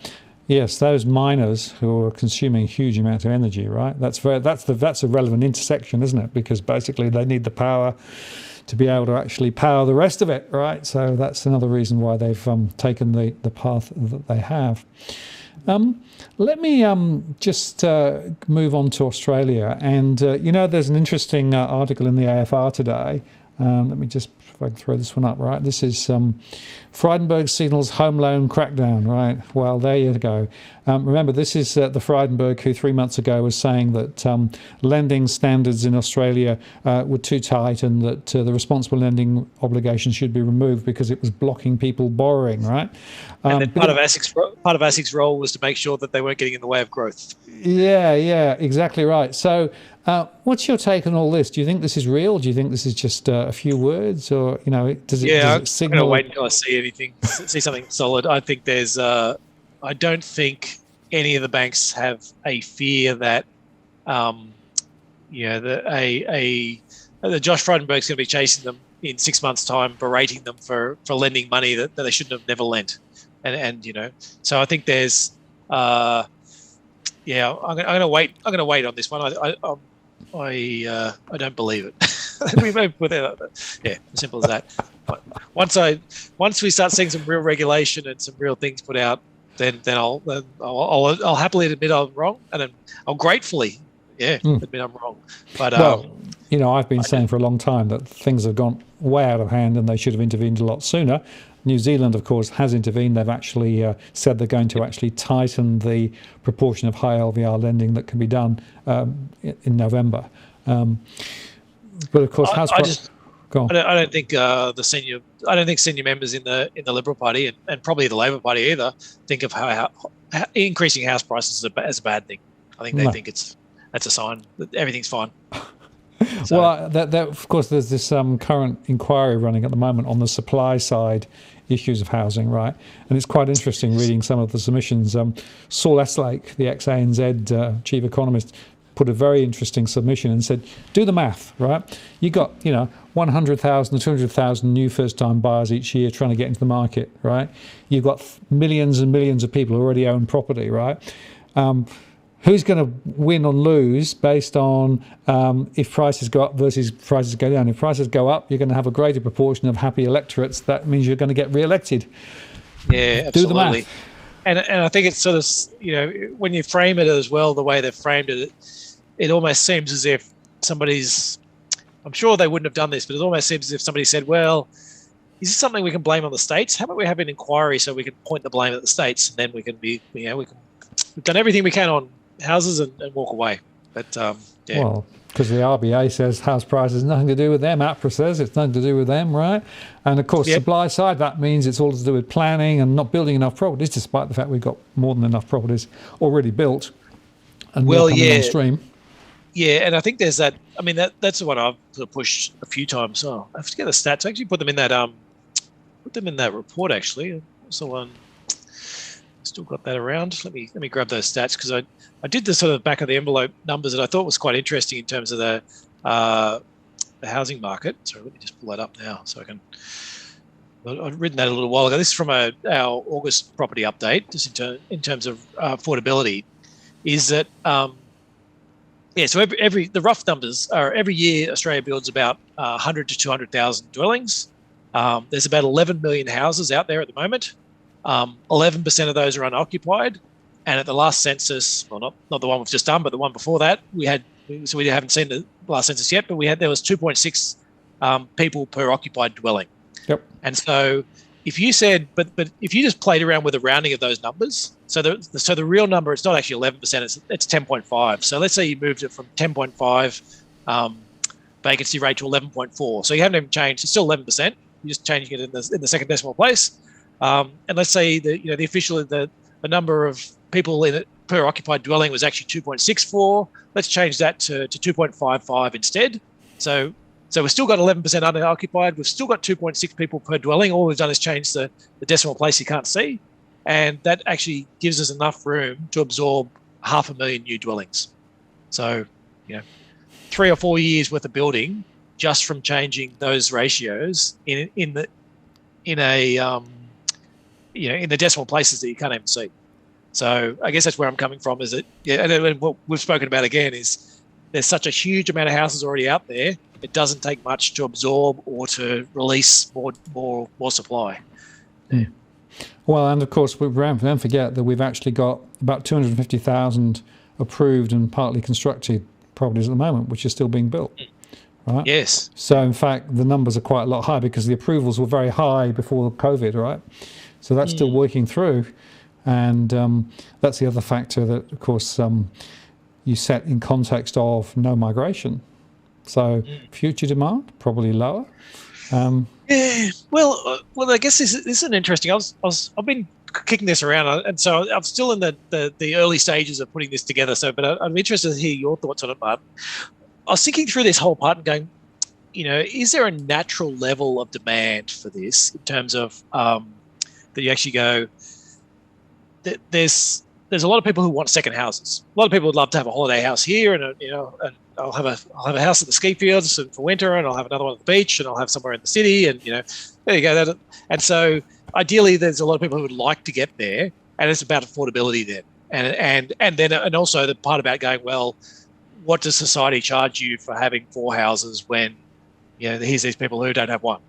yes, those miners who are consuming huge amounts of energy, right? That's a relevant intersection, isn't it? Because basically they need the power to be able to actually power the rest of it, right? So that's another reason why they've taken the path that they have. Let me just move on to Australia. And, there's an interesting article in the AFR today. Let me just, if I can throw this one up, right? This is Frydenberg signals home loan crackdown, right? Well, there you go. Remember, this is the Frydenberg who 3 months ago was saying that lending standards in Australia were too tight, and that the responsible lending obligation should be removed because it was blocking people borrowing, right? And then part of ASIC's role was to make sure that they weren't getting in the way of growth. Yeah, exactly right. So what's your take on all this? Do you think this is real? Do you think this is just a few words, or does it signal? I'm going to wait until I see something solid. I think there's I don't think any of the banks have a fear that that Josh Frydenberg's going to be chasing them in 6 months' time, berating them for lending money that they shouldn't have never lent, and so I think there's I'm going to wait. I'm going to wait on this one. I don't believe it. Simple as that. But once we start seeing some real regulation and some real things put out, then I'll happily admit I'm wrong, and then I'll gratefully admit I'm wrong. But I've been saying for a long time that things have gone way out of hand and they should have intervened a lot sooner. New Zealand, of course, has intervened. They've actually said they're going to actually tighten the proportion of high LVR lending that can be done in November. But of course, I don't think senior members in the Liberal Party and probably the Labor Party either think of how increasing house prices as a bad thing. I think they think that's a sign that everything's fine. So. Well, of course, there's this current inquiry running at the moment on the supply side issues of housing, right? And it's quite interesting reading some of the submissions. Saul Eslake, the ex-ANZ chief economist, put a very interesting submission and said, do the math, right? You got, 100,000 to 200,000 new first-time buyers each year trying to get into the market, right? You've got millions and millions of people who already own property, right? Who's going to win or lose based on if prices go up versus prices go down? If prices go up, you're going to have a greater proportion of happy electorates. That means you're going to get re-elected. Yeah, absolutely. Do the math. And I think it's sort of, when you frame it as well, the way they've framed it, it almost seems as if I'm sure they wouldn't have done this, but it almost seems as if somebody said, well, is this something we can blame on the states? How about we have an inquiry so we can point the blame at the states, and then we can we've done everything we can on houses and walk away. But well, because the RBA says house prices nothing to do with them. APRA says it's nothing to do with them, right? And of course, supply side, that means it's all to do with planning and not building enough properties, despite the fact we've got more than enough properties already built and coming on stream. Yeah, and I think there's that. I mean, that's the one I've sort of pushed a few times. Oh, I have to get the stats. I actually put them in that report. Actually, what's the one? Still got that around. Let me grab those stats, because I did the sort of back of the envelope numbers that I thought was quite interesting in terms of the housing market. So let me just pull that up now so I can. I'd written that a little while ago. This is from our August property update, just in terms of affordability. Is that so the rough numbers are every year Australia builds about 100 to 200,000 dwellings. There's about 11 million houses out there at the moment. 11% of those are unoccupied, and at the last census, well, not the one we've just done, but the one before that, we haven't seen the last census yet, but there was 2.6 people per occupied dwelling. Yep. And so if you said, but if you just played around with the rounding of those numbers, so the real number, it's not actually 11%, it's 10.5. So let's say you moved it from 10.5 vacancy rate to 11.4. So you haven't even changed. It's still 11%. You're just changing it in the second decimal place. And let's say the number of people in it per occupied dwelling was actually 2.64. Let's change that to 2.55 instead. So we've still got 11% unoccupied. We've still got 2.6 people per dwelling. All we've done is change the decimal place you can't see. And that actually gives us enough room to absorb 500,000 new dwellings. So, 3 or 4 years worth of building just from changing those ratios in the decimal places that you can't even see. So I guess that's where I'm coming from, is that, and what we've spoken about again is there's such a huge amount of houses already out there. It doesn't take much to absorb or to release more supply. Yeah. Well, and of course, don't forget that we've actually got about 250,000 approved and partly constructed properties at the moment, which are still being built. Right? Yes. So in fact, the numbers are quite a lot higher because the approvals were very high before COVID, right? So that's still working through. And that's the other factor that, of course, you set in context of no migration. So future demand, probably lower. Yeah. Well, I guess this is an interesting. I've been kicking this around, and so I'm still in the early stages of putting this together. So, but I'm interested to hear your thoughts on it, Martin. I was thinking through this whole part and going, is there a natural level of demand for this in terms of that you actually go? There's a lot of people who want second houses. A lot of people would love to have a holiday house here, and and I'll have a house at the ski fields for winter, and I'll have another one at the beach, and I'll have somewhere in the city, and there you go. And so ideally, there's a lot of people who would like to get there, and it's about affordability then, and also the part about going, well, what does society charge you for having 4 houses when here's these people who don't have one?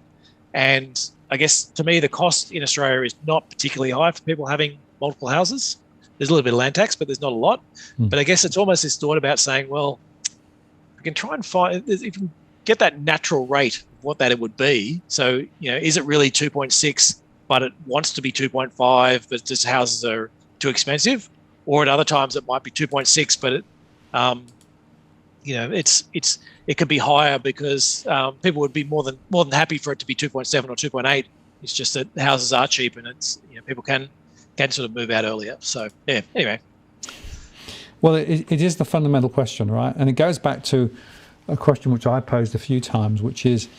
And I guess to me, the cost in Australia is not particularly high for people having multiple houses. There's a little bit of land tax, but there's not a lot. But I guess it's almost this thought about saying, well, we can try and find, if you can get that natural rate of what that it would be. So, is it really 2.6, but it wants to be 2.5, but just houses are too expensive? Or at other times it might be 2.6, but it could be higher because people would be more than happy for it to be 2.7 or 2.8. It's just that houses are cheap, and it's people can sort of move out earlier. So yeah. Anyway. Well, it is the fundamental question, right? And it goes back to a question which I posed a few times, which is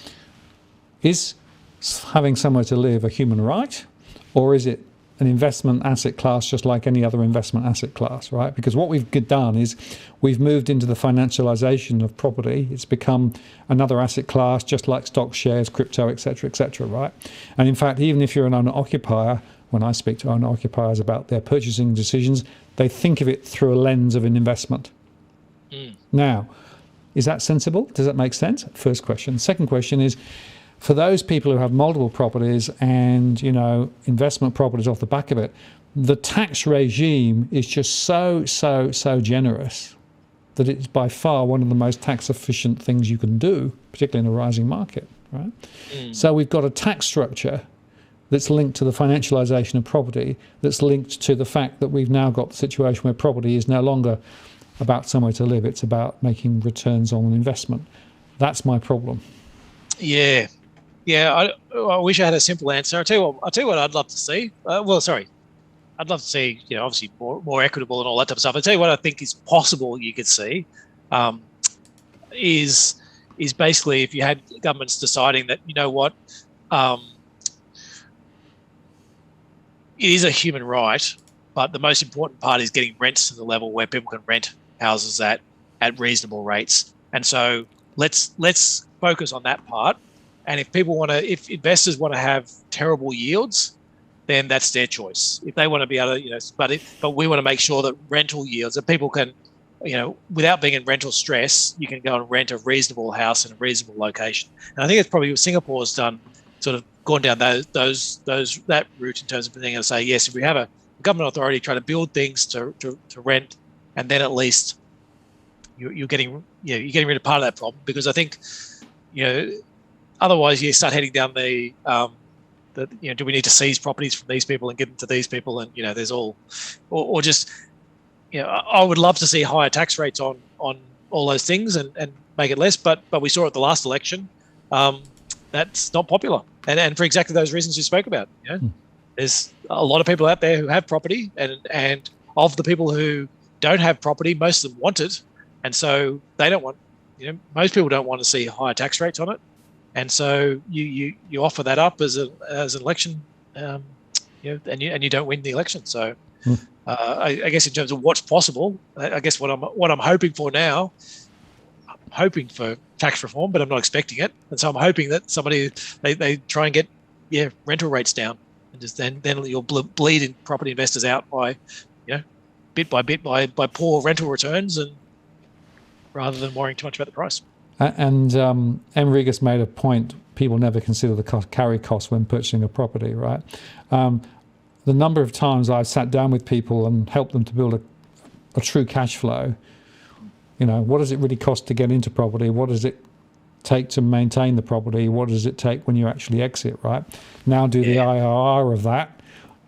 having somewhere to live a human right, or is it an investment asset class just like any other investment asset class, right? Because what we've done is we've moved into the financialization of property. It's become another asset class, just like stocks, shares, crypto, et cetera, right? And in fact, even if you're an owner-occupier, when I speak to owner-occupiers about their purchasing decisions, they think of it through a lens of an investment. Now, is that sensible? Does that make sense? First question. Second question is, for those people who have multiple properties and, investment properties off the back of it, the tax regime is just so generous that it's by far one of the most tax efficient things you can do, particularly in a rising market, right? So we've got a tax structure that's linked to the financialization of property, that's linked to the fact that we've now got the situation where property is no longer about somewhere to live, it's about making returns on an investment. That's my problem. Yeah. I wish I had a simple answer. I'll tell you what I'd love to see. I'd love to see, obviously more equitable and all that type of stuff. I'll tell you what I think is possible you could see is basically if you had governments deciding that, it is a human right, but the most important part is getting rents to the level where people can rent houses at reasonable rates. And so let's focus on that part. And if investors want to have terrible yields, then that's their choice. If they want to be able to, but we want to make sure that rental yields, that people can, without being in rental stress, you can go and rent a reasonable house in a reasonable location. And I think it's probably what Singapore's done, sort of gone down that route in terms of being able to say, yes, if we have a government authority trying to build things to rent, and then at least you're getting rid of part of that problem, because I think otherwise, you start heading down the do we need to seize properties from these people and give them to these people? And there's all, or just I would love to see higher tax rates on all those things and make it less. But we saw at the last election, that's not popular, and for exactly those reasons you spoke about. There's a lot of people out there who have property, and of the people who don't have property, most of them want it, and so they don't want. Most people don't want to see higher tax rates on it, and so you offer that up as an election, and you don't win the election. So I guess in terms of what's possible, I guess what I'm hoping for now, I'm hoping for tax reform, but I'm not expecting it, and so I'm hoping that they try and get rental rates down, and just then you'll bleed in property investors out by bit by bit by poor rental returns, and rather than worrying too much about the price. And Enriquez made a point, people never consider the carry cost when purchasing a property, right? The number of times I've sat down with people and helped them to build a true cash flow, what does it really cost to get into property? What does it take to maintain the property? What does it take when you actually exit, right? Now do the IRR of that.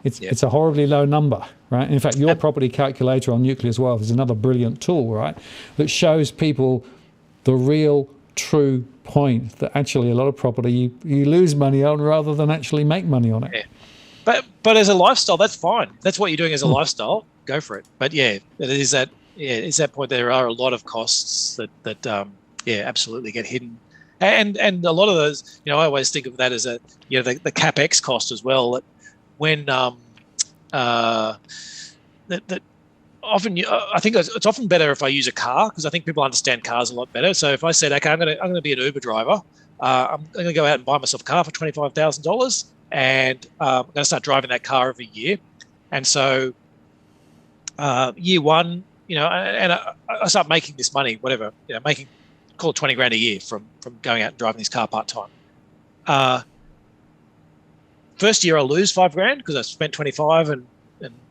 It's a horribly low number, right? In fact, your property calculator on Nucleus Wealth is another brilliant tool, right? That shows people the real true point that actually a lot of property you lose money on rather than actually make money on it. Yeah. But as a lifestyle, that's fine. That's what you're doing as a lifestyle. Go for it. But it's that point. There are a lot of costs that absolutely get hidden, and a lot of those. I always think of that as the capex cost as well. That when that often I think it's often better if I use a car, because I think people understand cars a lot better. So if I said, okay, I'm going to be an Uber driver, I'm going to go out and buy myself a car for $25,000, and I'm going to start driving that car every year. And so year one, and I start making this money, whatever, call it 20 grand a year from going out and driving this car part time. First year I'll lose 5 grand because I spent 25 and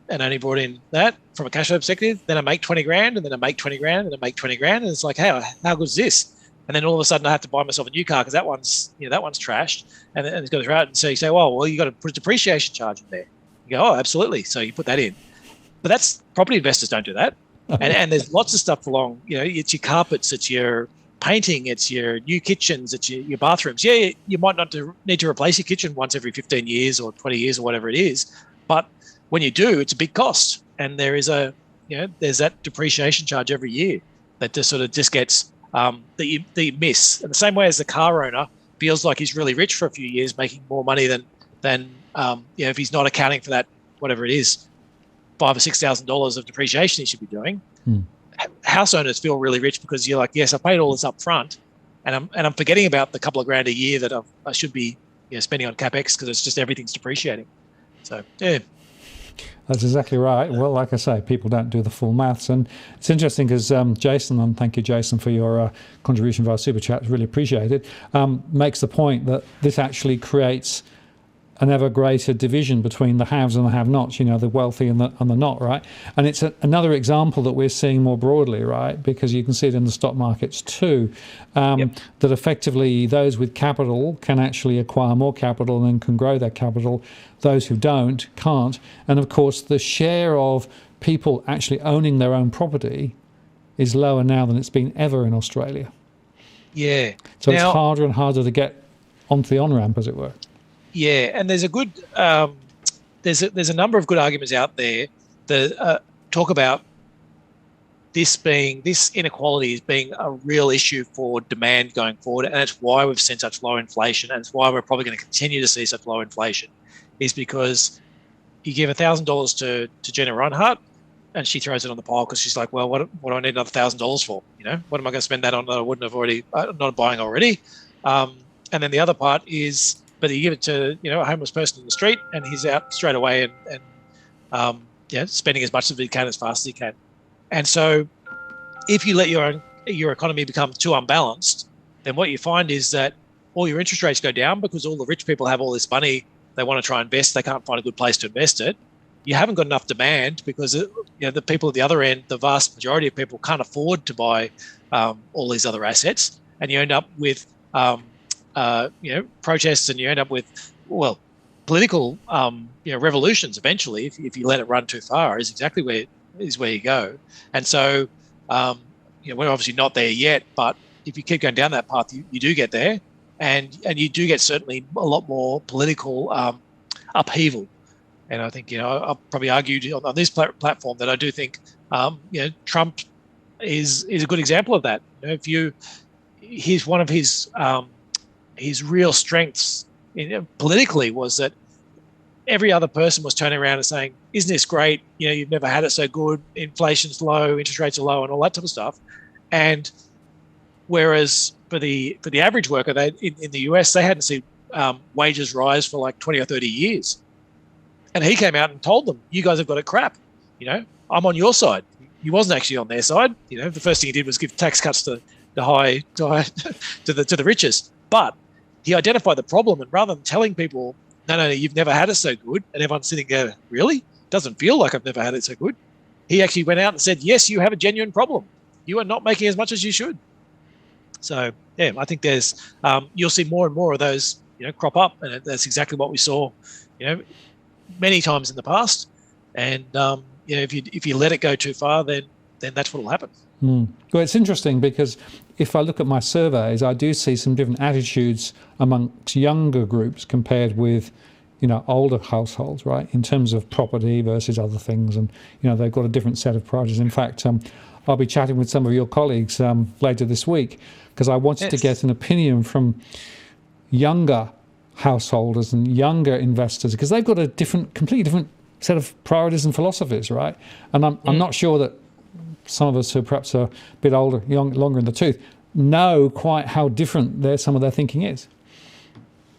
only brought in that from a cash flow perspective. Then I make 20 grand, and then I make 20 grand, and I make 20 grand, and it's like, hey, how good is this? And then all of a sudden I have to buy myself a new car because that one's trashed, and it's got to throw out. And so you say, well, you got to put a depreciation charge in there. You go, oh, absolutely. So you put that in, but that's property investors don't do that. And there's lots of stuff along. It's your carpets, it's your painting, it's your new kitchens, it's your bathrooms. Yeah, you might not need to replace your kitchen once every 15 years or 20 years or whatever it is, but when you do, it's a big cost, and there is there's that depreciation charge every year that just gets that you miss. And the same way as the car owner feels like he's really rich for a few years, making more money than if he's not accounting for that, whatever it is, $5,000 or $6,000 of depreciation he should be doing. House owners feel really rich because you're like, yes, I paid all this up front, and I'm forgetting about the couple of grand a year that I should be spending on capex because it's just everything's depreciating. So That's exactly right. Well, like I say, people don't do the full maths. And it's interesting because Jason, and thank you, Jason, for your contribution via Super Chat, really appreciated, makes the point that this actually creates an ever greater division between the haves and the have-nots, the wealthy and the not, right? And it's another example that we're seeing more broadly, right? Because you can see it in the stock markets too, that effectively those with capital can actually acquire more capital and can grow their capital. Those who don't, can't. And of course, the share of people actually owning their own property is lower now than it's been ever in Australia. Yeah. So it's harder and harder to get onto the on-ramp, as it were. Yeah, and there's a good there's a number of good arguments out there that talk about this inequality as being a real issue for demand going forward, and that's why we've seen such low inflation, and it's why we're probably going to continue to see such low inflation, is because you give $1,000 to Jenna Reinhardt, and she throws it on the pile because she's like, well, what do I need another $1,000 for? What am I going to spend that on that I wouldn't have already not buying already? And then the other part is, but you give it to a homeless person in the street, and he's out straight away and spending as much as he can as fast as he can. And so, if you let your economy become too unbalanced, then what you find is that all your interest rates go down because all the rich people have all this money they want to try and invest. They can't find a good place to invest it. You haven't got enough demand because the people at the other end, the vast majority of people, can't afford to buy all these other assets, and you end up with protests, and you end up with, well, political revolutions eventually if you let it run too far. Is exactly where you go. And so we're obviously not there yet, but if you keep going down that path, you do get there, and you do get certainly a lot more political upheaval. And I think I'll probably argue on this platform that I do think Trump is a good example of that. He's one of his real strengths politically was that every other person was turning around and saying, "Isn't this great? You've never had it so good. Inflation's low, interest rates are low, and all that type of stuff." And whereas for the average worker, in the US, they hadn't seen wages rise for like 20 or 30 years. And he came out and told them, "You guys have got it crap. I'm on your side." He wasn't actually on their side. The first thing he did was give tax cuts to the richest. But he identified the problem, and rather than telling people, no, you've never had it so good, and everyone's sitting there, really? Doesn't feel like I've never had it so good. He actually went out and said, yes, you have a genuine problem. You are not making as much as you should. So, yeah, I think there's you'll see more and more of those, crop up, and that's exactly what we saw, many times in the past. And if you let it go too far, then that's what will happen. Well, it's interesting because if I look at my surveys, I do see some different attitudes amongst younger groups compared with, older households, right? In terms of property versus other things, and they've got a different set of priorities. In fact, I'll be chatting with some of your colleagues later this week because I wanted to get an opinion from younger householders and younger investors because they've got a completely different set of priorities and philosophies, right? And I'm not sure that some of us who perhaps are a bit older, longer in the tooth, know quite how different some of their thinking is.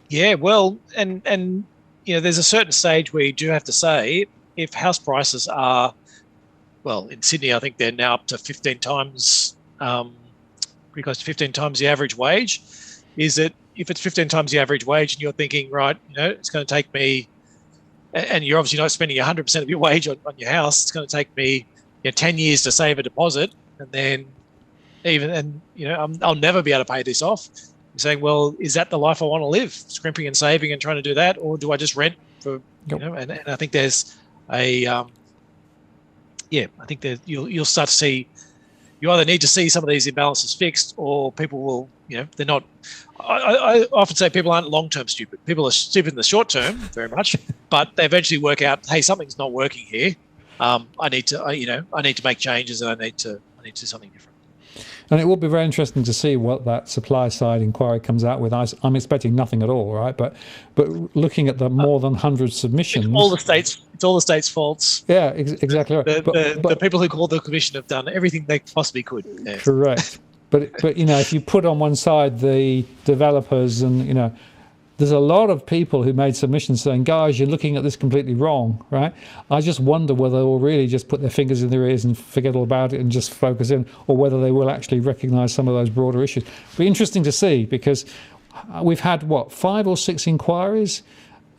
Yeah, well, and there's a certain stage where you do have to say, if house prices are, well, in Sydney, I think they're now up to 15 times, pretty close to 15 times the average wage, is that if it's 15 times the average wage and you're thinking, right, it's going to take me, and you're obviously not spending 100% of your wage on your house, it's going to take me 10 years to save a deposit, and then I'll never be able to pay this off. You're saying, well, is that the life I want to live, scrimping and saving and trying to do that, or do I just rent for, and I think there's I think that you'll start to see, you either need to see some of these imbalances fixed, or people will, they're not, I often say people aren't long-term stupid. People are stupid in the short term, very much, but they eventually work out, hey, something's not working here. I need to make changes, and I need to do something different. And it will be very interesting to see what that supply side inquiry comes out with. I'm expecting nothing at all, right? But looking at the more than 100 submissions, it's all the states' faults. Yeah, exactly right. The people who called the commission have done everything they possibly could. Yeah. Correct. But if you put on one side the developers and there's a lot of people who made submissions saying, guys, you're looking at this completely wrong, right? I just wonder whether they will really just put their fingers in their ears and forget all about it and just focus in, or whether they will actually recognise some of those broader issues. It'll be interesting to see, because we've had, 5 or 6 inquiries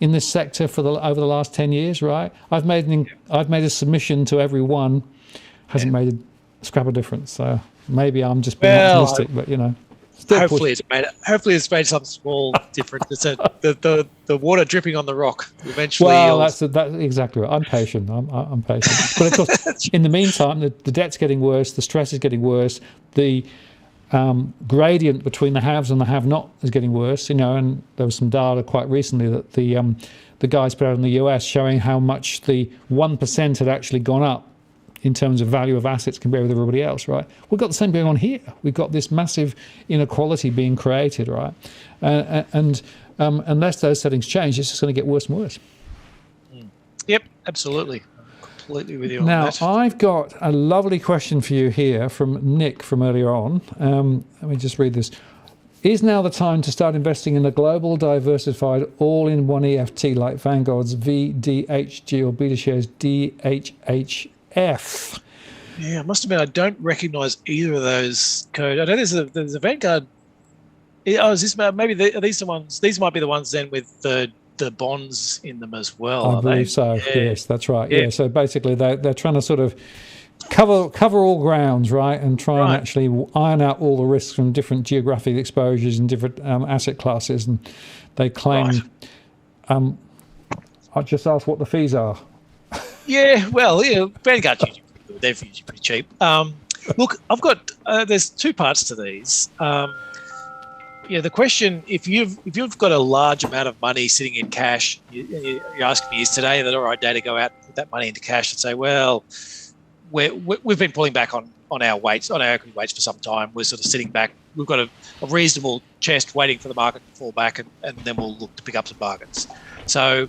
in this sector over the last 10 years, right? I've made a submission to every one, hasn't made a scrap of difference. So maybe I'm just being optimistic, but hopefully it's made something small difference. It's the water dripping on the rock eventually. Well, that's exactly right. I'm patient. I'm patient. But of course, in the meantime, the debt's getting worse. The stress is getting worse. The gradient between the haves and the have-not is getting worse. And there was some data quite recently that the guys put out in the US showing how much the 1% had actually gone up in terms of value of assets compared with everybody else, right? We've got the same going on here. We've got this massive inequality being created, right? And unless those settings change, it's just going to get worse and worse. Yep, absolutely. I'm completely with you on that. Now, I've got a lovely question for you here from Nick from earlier on. Let me just read this. Is now the time to start investing in a global, diversified, all-in-one EFT like Vanguard's VDHG or BetaShares DHH? Yeah, I must admit I don't recognise either of those codes. I know there's a Vanguard. Is this maybe are these the ones? These might be the ones then with the bonds in them as well. I believe so. Yeah. Yes, that's right. Yeah. So basically, they're trying to sort of cover all grounds, right, and try and actually iron out all the risks from different geographic exposures and different asset classes. And they claim, I just asked what the fees are. Yeah, well, Vanguard's usually pretty good. They're usually pretty cheap. Look, I've got there's two parts to these. The question: if you've got a large amount of money sitting in cash, you're asking me, is today the right day to go out and put that money into cash and say, well, we've been pulling back on our weights, on our equity weights for some time. We're sort of sitting back. We've got a reasonable chest waiting for the market to fall back, and then we'll look to pick up some bargains. So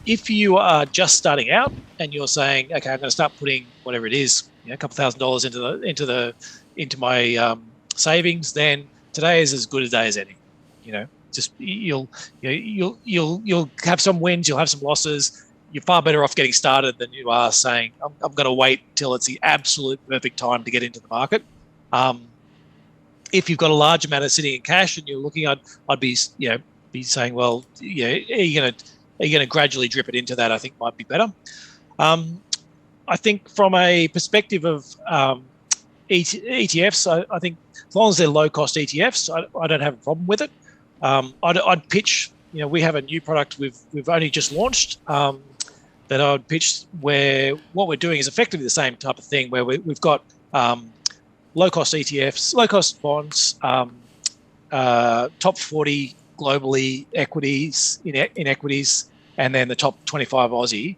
if you are just starting out and you're saying, okay, I'm going to start putting whatever it is, a couple $1,000s into my savings, then today is as good a day as any. Just you'll have some wins, you'll have some losses. You're far better off getting started than you are saying, I'm going to wait till it's the absolute perfect time to get into the market. If you've got a large amount of sitting in cash and you're looking, I'd be saying, well, are you going to gradually drip it into that? I think might be better. I think from a perspective of ETFs, I think as long as they're low cost ETFs, I don't have a problem with it. I'd pitch. We have a new product we've only just launched. That I would pitch, where what we're doing is effectively the same type of thing, where we've got low-cost ETFs, low-cost bonds, top 40 globally equities in equities, and then the top 25 Aussie.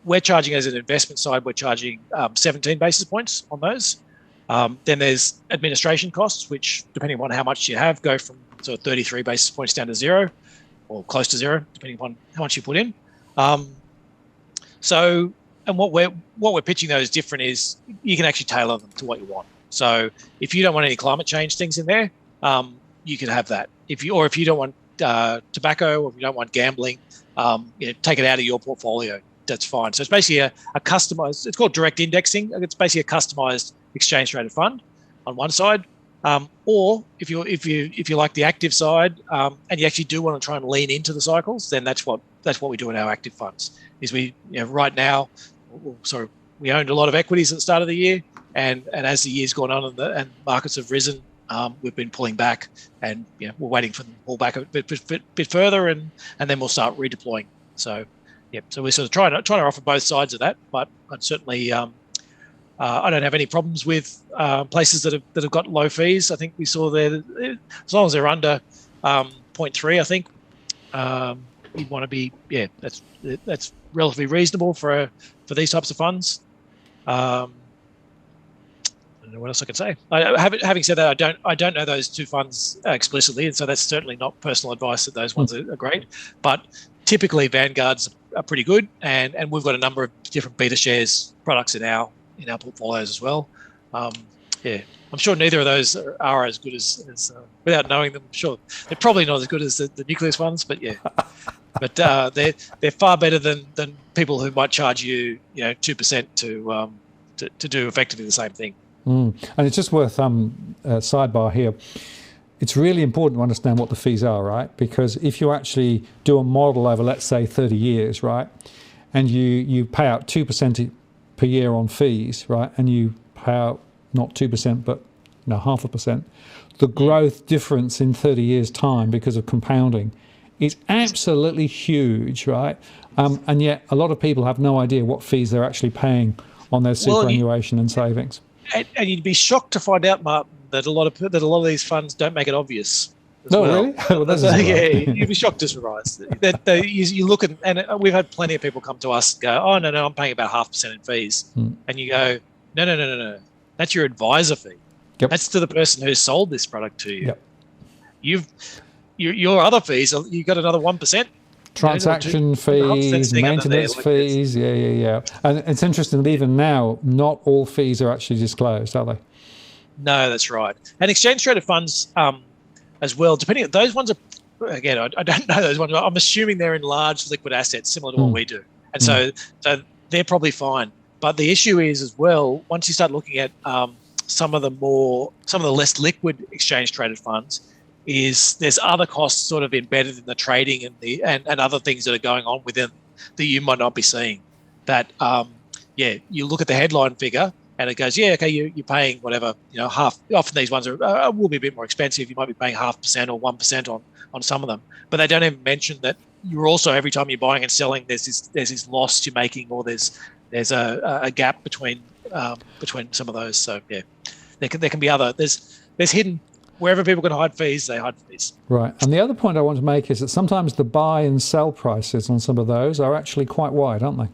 We're charging, as an investment side, we're charging 17 basis points on those. Then there's administration costs, which, depending on how much you have, go from sort of 33 basis points down to zero, or close to zero, depending on how much you put in. And what we're pitching though is different. Is you can actually tailor them to what you want. So if you don't want any climate change things in there, you can have that. If you don't want tobacco, or if you don't want gambling, take it out of your portfolio. That's fine. So it's basically a customized. It's called direct indexing. It's basically a customized exchange traded fund on one side. Or if you like the active side, and you actually do want to try and lean into the cycles, then that's what we do in our active funds. Is we right now, we owned a lot of equities at the start of the year, and as the year's gone on and markets have risen, we've been pulling back, and we're waiting for them to pull back a bit further, and then we'll start redeploying. So so we're sort of trying to offer both sides of that, but I'd certainly. I don't have any problems with places that have got low fees. I think we saw there, as long as they're under 0.3, I think you'd want to be. That's relatively reasonable for these types of funds. I don't know what else I can say. Having said that, I don't know those two funds explicitly, and so that's certainly not personal advice that those ones are great. But typically, Vanguards are pretty good, and we've got a number of different beta shares products in our portfolios as well. I'm sure neither of those are as good as without knowing them. I'm sure they're probably not as good as the nucleus ones, but but they're far better than people who might charge you 2% to do effectively the same thing. And it's just worth sidebar here. It's really important to understand what the fees are, right? Because if you actually do a model over, let's say, 30 years, right, and you pay out 2% per year on fees, right, and you pay out not 2% but 0.5%, the growth difference in 30 years' time because of compounding is absolutely huge, right? And yet a lot of people have no idea what fees they're actually paying on their superannuation and savings. And you'd be shocked to find out, Martin, that a lot of these funds don't make it obvious. Really? Well, that's you'd be shocked to surprise. You look at, and we've had plenty of people come to us and go, "Oh no, I'm paying about 0.5% in fees," and you go, "No, that's your advisor fee. Yep. That's to the person who sold this product to you. Yep. Your other fees, you got another 1%." Transaction fees, maintenance fees, yeah. And it's interesting that even now, not all fees are actually disclosed, are they? No, that's right. And exchange traded funds as well, depending, those ones are, again, I don't know those ones. I'm assuming they're in large liquid assets similar to what we do. And so they're probably fine. But the issue is as well, once you start looking at some of the less liquid exchange traded funds, is there's other costs sort of embedded in the trading and other things that are going on within that you might not be seeing. That you look at the headline figure and it goes, okay, you're paying whatever, half. Often these ones will be a bit more expensive. You might be paying 0.5% or 1% on some of them, but they don't even mention that you're also, every time you're buying and selling, there's this loss you're making, or there's a gap between some of those. So there can be other, there's hidden, wherever people can hide fees, they hide fees. Right. And the other point I want to make is that sometimes the buy and sell prices on some of those are actually quite wide, aren't they?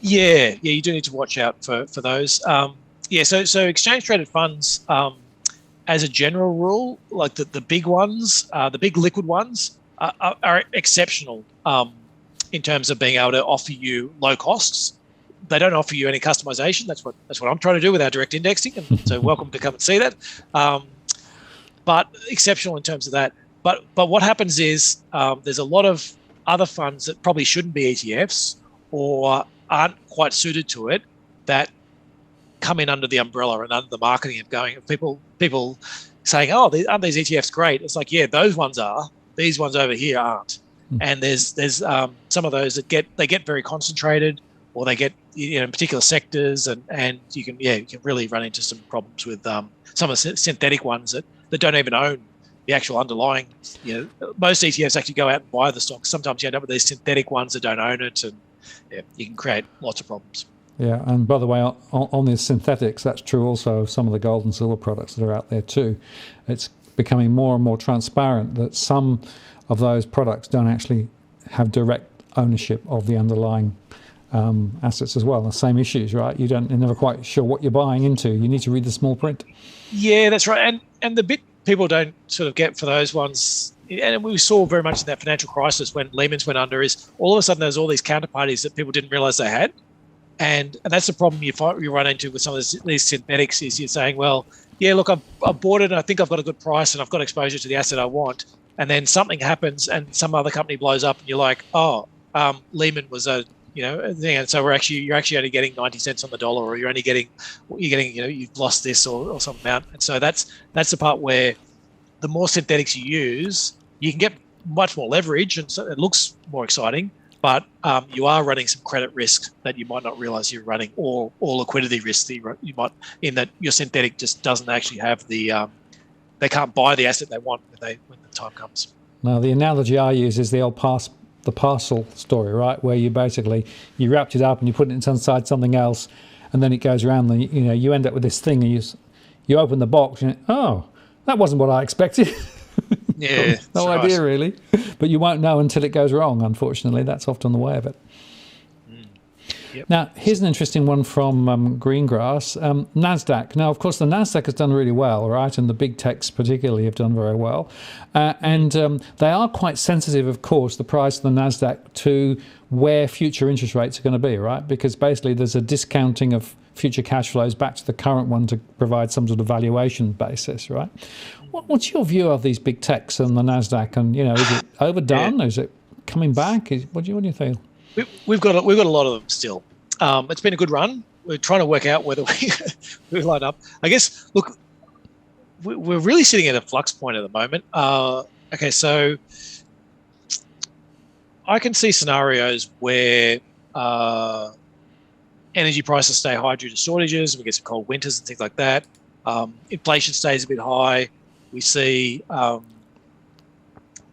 Yeah, you do need to watch out for those. So exchange traded funds, as a general rule, like the big ones, the big liquid ones, are exceptional in terms of being able to offer you low costs. They don't offer you any customization. That's what I'm trying to do with our direct indexing, and so welcome to come and see that. But exceptional in terms of that. But what happens is there's a lot of other funds that probably shouldn't be ETFs or aren't quite suited to it that come in under the umbrella and under the marketing of going, people saying, aren't these ETFs great? It's like, yeah, those ones are. These ones over here aren't. And there's some of those that get very concentrated, or they get in particular sectors, and you can really run into some problems with some of the synthetic ones that don't even own the actual underlying. Most ETFs actually go out and buy the stock. Sometimes you end up with these synthetic ones that don't own it, and you can create lots of problems. Yeah, and by the way, on these synthetics, that's true also of some of the gold and silver products that are out there too. It's becoming more and more transparent that some of those products don't actually have direct ownership of the underlying assets as well. The same issues, right? You're never quite sure what you're buying into. You need to read the small print. Yeah, that's right. And the bit people don't sort of get for those ones, and we saw very much in that financial crisis when Lehman's went under, is all of a sudden there's all these counterparties that people didn't realize they had. And that's the problem you run into with some of these synthetics, is you're saying, well, yeah, look, I've bought it and I think I've got a good price and I've got exposure to the asset I want. And then something happens and some other company blows up and you're like, Lehman was a thing. And so you're actually only getting 90 cents on the dollar, or you're getting, you've lost this or some amount. And so that's the part where the more synthetics you use, you can get much more leverage, and so it looks more exciting, but you are running some credit risk that you might not realize you're running, or liquidity risk that you might, in that your synthetic just doesn't actually have the, they can't buy the asset they want when the time comes. Now, the analogy I use is the old parcel story, right? Where you you wrapped it up and you put it inside something else, and then it goes around, and you end up with this thing, and you open the box and that wasn't what I expected. Yeah, no idea really, but you won't know until it goes wrong. Unfortunately, that's often the way of it. Yep. Now, here's an interesting one from Greengrass. NASDAQ. Now, of course, the NASDAQ has done really well, right? And the big techs particularly have done very well. And they are quite sensitive, of course, the price of the NASDAQ to where future interest rates are going to be, right? Because basically there's a discounting of future cash flows back to the current one to provide some sort of valuation basis, right? What's your view of these big techs and the NASDAQ? And, is it overdone? Yeah. Is it coming back? What do you think? We've got a lot of them still. It's been a good run. We're trying to work out whether we line up. I guess, look, we're really sitting at a flux point at the moment. Okay, so I can see scenarios where energy prices stay high due to shortages. We get some cold winters and things like that. Inflation stays a bit high. We see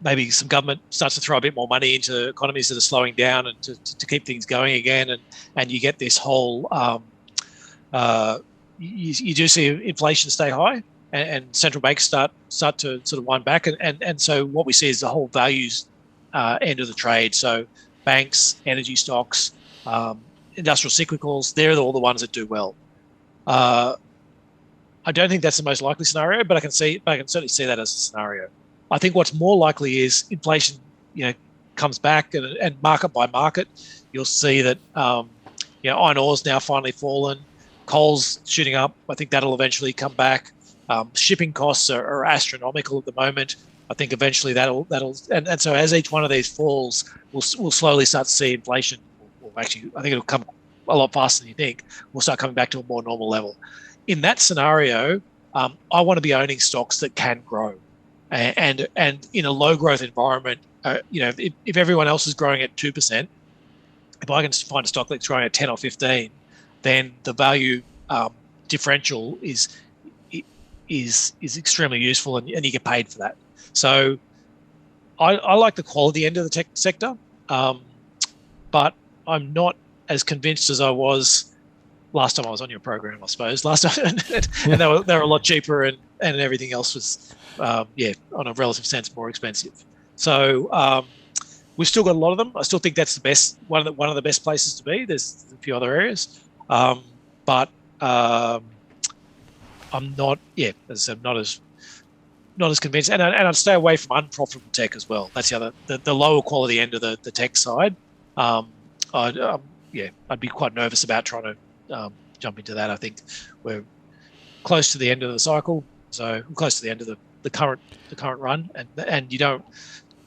maybe some government starts to throw a bit more money into economies that are slowing down and to keep things going again. And you get this whole, you do see inflation stay high, and central banks start to sort of wind back. And so what we see is the whole values end of the trade. So banks, energy stocks, industrial cyclicals, they're all the ones that do well. I don't think that's the most likely scenario, but I can certainly see that as a scenario. I think what's more likely is inflation, comes back, and market by market, you'll see that, iron ore's now finally fallen, coal's shooting up. I think that'll eventually come back. Shipping costs are astronomical at the moment. I think eventually that'll and so as each one of these falls, we'll slowly start to see inflation. Or actually, I think it'll come a lot faster than you think. We'll start coming back to a more normal level. In that scenario, I want to be owning stocks that can grow. And in a low growth environment, if everyone else is growing at 2%, if I can find a stock that's growing at 10 or 15, then the value differential is extremely useful, and you get paid for that. So I like the quality end of the tech sector, but I'm not as convinced as I was last time I was on your program, I suppose. Last time, and they were a lot cheaper, and everything else was, on a relative sense, more expensive. So we've still got a lot of them. I still think that's the best one of the best places to be. There's a few other areas, but I'm not. Yeah, as I said, not as convinced, and I'd stay away from unprofitable tech as well. That's the lower quality end of the tech side. I'd be quite nervous about trying to jump into that. I think we're close to the end of the cycle, so we're close to the end of the current run, and you don't.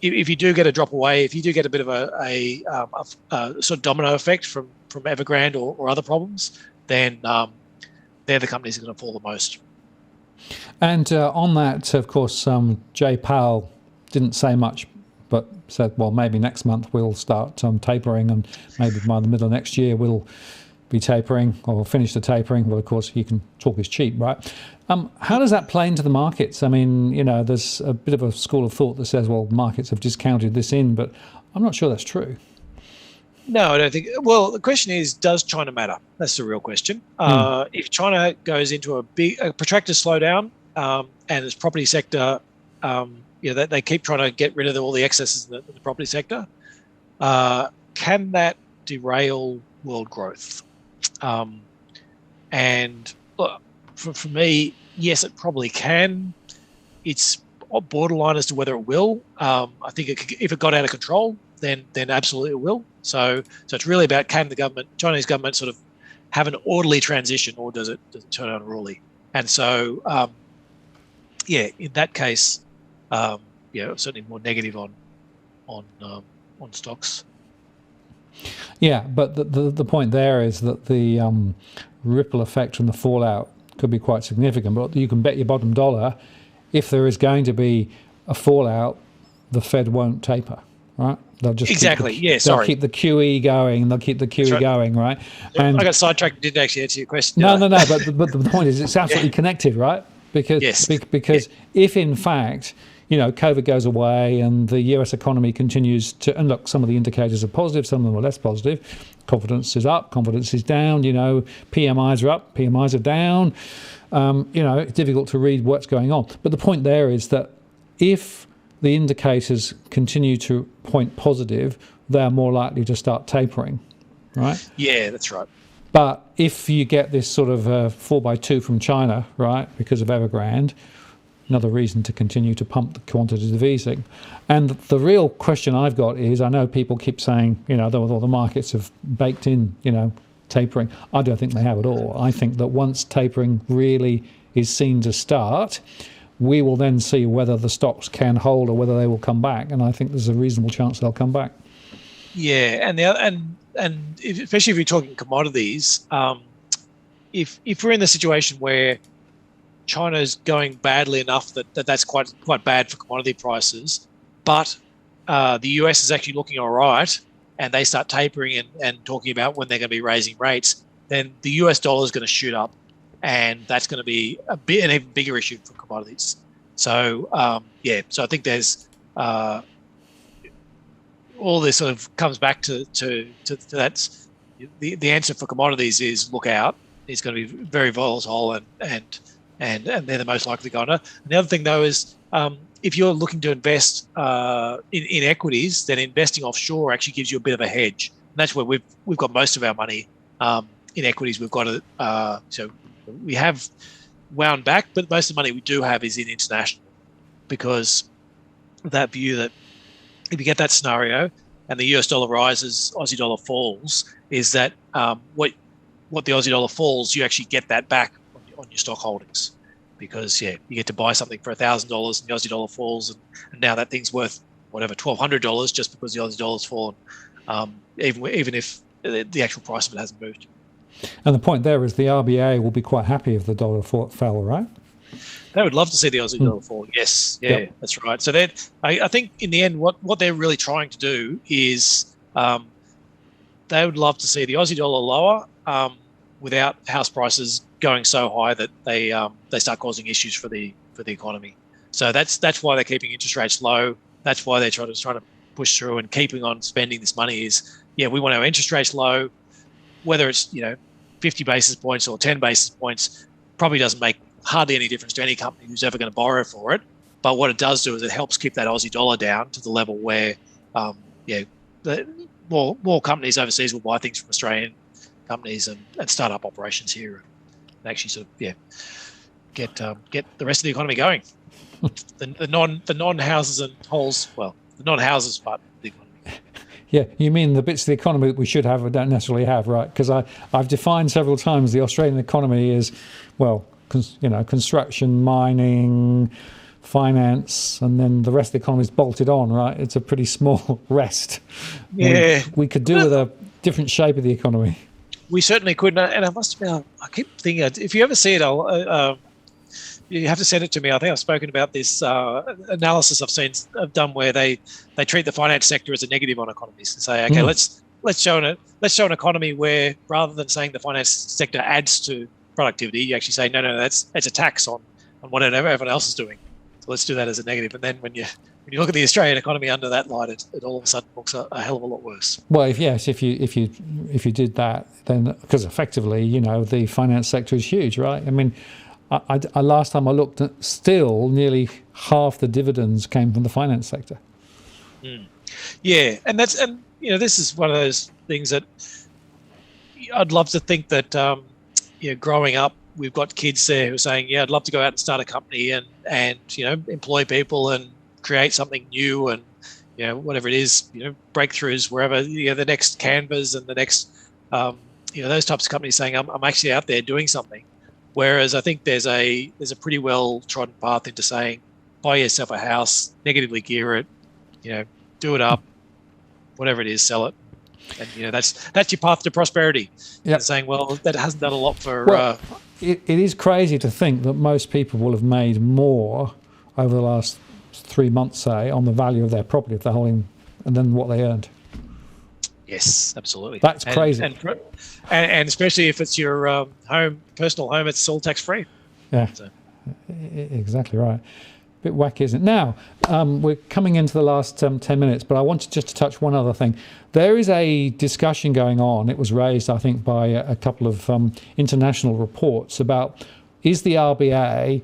If you do get a drop away, if you do get a bit of a sort of domino effect from Evergrande or other problems, then they're the companies that are going to fall the most. And on that, of course, Jay Powell didn't say much, but said, well, maybe next month we'll start tapering, and maybe by the middle of next year we'll be tapering or finish the tapering. Well, of course, he can talk is cheap, right? How does that play into the markets? I mean, there's a bit of a school of thought that says, well, markets have discounted this in, but I'm not sure that's true. No, I don't think. Well, the question is, does China matter? That's the real question. If China goes into a protracted slowdown, and its property sector, they keep trying to get rid of all the excesses in the property sector, can that derail world growth? And look, for me, yes, it probably can. It's borderline as to whether it will. I think if it got out of control, then absolutely it will. So it's really about, can the Chinese government sort of have an orderly transition, or does it turn unruly? And so, in that case, certainly more negative on stocks. Yeah, but the point there is that the ripple effect from the fallout could be quite significant. But you can bet your bottom dollar, if there is going to be a fallout, the Fed won't taper, right? They'll just keep the QE going. They'll keep the QE going, right? And I got sidetracked and didn't actually answer your question. No. But the point is, it's absolutely connected, right? Because if in fact, COVID goes away and the US economy continues to, and look, some of the indicators are positive, some of them are less positive. Confidence is up, confidence is down. PMIs are up, PMIs are down. It's difficult to read what's going on. But the point there is that if the indicators continue to point positive, they're more likely to start tapering, right? Yeah, that's right. But if you get this sort of 4x2 from China, right, because of Evergrande, another reason to continue to pump the quantitative easing. And the real question I've got is, I know people keep saying, the markets have baked in, tapering. I don't think they have at all. I think that once tapering really is seen to start, we will then see whether the stocks can hold or whether they will come back. And I think there's a reasonable chance they'll come back. Yeah, and especially if you're talking commodities, if we're in the situation where China's going badly enough that's quite bad for commodity prices, but the US is actually looking all right, and they start tapering and talking about when they're going to be raising rates, then the US dollar is going to shoot up, and that's going to be an even bigger issue for commodities. So so I think there's all this sort of comes back to that. The answer for commodities is look out. It's going to be very volatile, and they're the most likely goner. And the other thing though is, if you're looking to invest in equities, then investing offshore actually gives you a bit of a hedge. And that's where we've got most of our money in equities. We've got it. So we have wound back, but most of the money we do have is in international, because of that view that if you get that scenario and the US dollar rises, Aussie dollar falls, is that what the Aussie dollar falls, you actually get that back on your stock holdings, because you get to buy something for $1,000 and the Aussie dollar falls, and now that thing's worth whatever $1,200 just because the Aussie dollar's fallen, even if the actual price of it hasn't moved. And the point there is the RBA will be quite happy if the dollar fell, right? They would love to see the Aussie dollar fall. Yes, That's right. So I think in the end, what they're really trying to do is they would love to see the Aussie dollar lower, without house prices going so high that they start causing issues for the economy. So that's why they're keeping interest rates low. That's why they're trying to push through and keeping on spending this money. Is we want our interest rates low, whether it's 50 basis points or 10 basis points, probably doesn't make hardly any difference to any company who's ever going to borrow for it. But what it does do is it helps keep that Aussie dollar down to the level where more companies overseas will buy things from Australian companies and start up operations here and actually sort of get the rest of the economy going. the non-houses and holes, well, the non-houses part of the economy. Yeah, you mean the bits of the economy that we should have but don't necessarily have, right? Because I've defined several times the Australian economy is, well, construction, mining, finance, and then the rest of the economy is bolted on, right? It's a pretty small rest. Yeah. We could do with a different shape of the economy. We certainly could, and I must admit, I keep thinking, if you ever see it, you have to send it to me. I think I've spoken about this analysis I've done where they treat the finance sector as a negative on economies and say, okay, let's show an economy where rather than saying the finance sector adds to productivity, you actually say no, that's a tax on whatever everyone else is doing. So let's do that as a negative. And then when you look at the Australian economy under that light, it all of a sudden looks a hell of a lot worse. Well, if you did that, then because effectively, the finance sector is huge, right? I mean, I last time I looked at, still nearly half the dividends came from the finance sector. Yeah, and this is one of those things that I'd love to think that growing up, we've got kids there who are saying, I'd love to go out and start a company and employ people and create something new and whatever it is, breakthroughs wherever, the next Canvas and the next those types of companies saying I'm actually out there doing something. Whereas I think there's a pretty well trodden path into saying buy yourself a house, negatively gear it, do it up, whatever it is, sell it. And that's your path to prosperity. Yep. And saying, well, that hasn't done a lot for it is crazy to think that most people will have made more over the last 3 months, say, on the value of their property if they're holding, and then what they earned. Yes, absolutely. That's crazy. And especially if it's your personal home, it's all tax free. Yeah, so. Exactly right. Bit wacky, isn't it? Now, we're coming into the last 10 minutes, but I wanted just to touch one other thing. There is a discussion going on. It was raised, I think, by a couple of international reports about is the RBA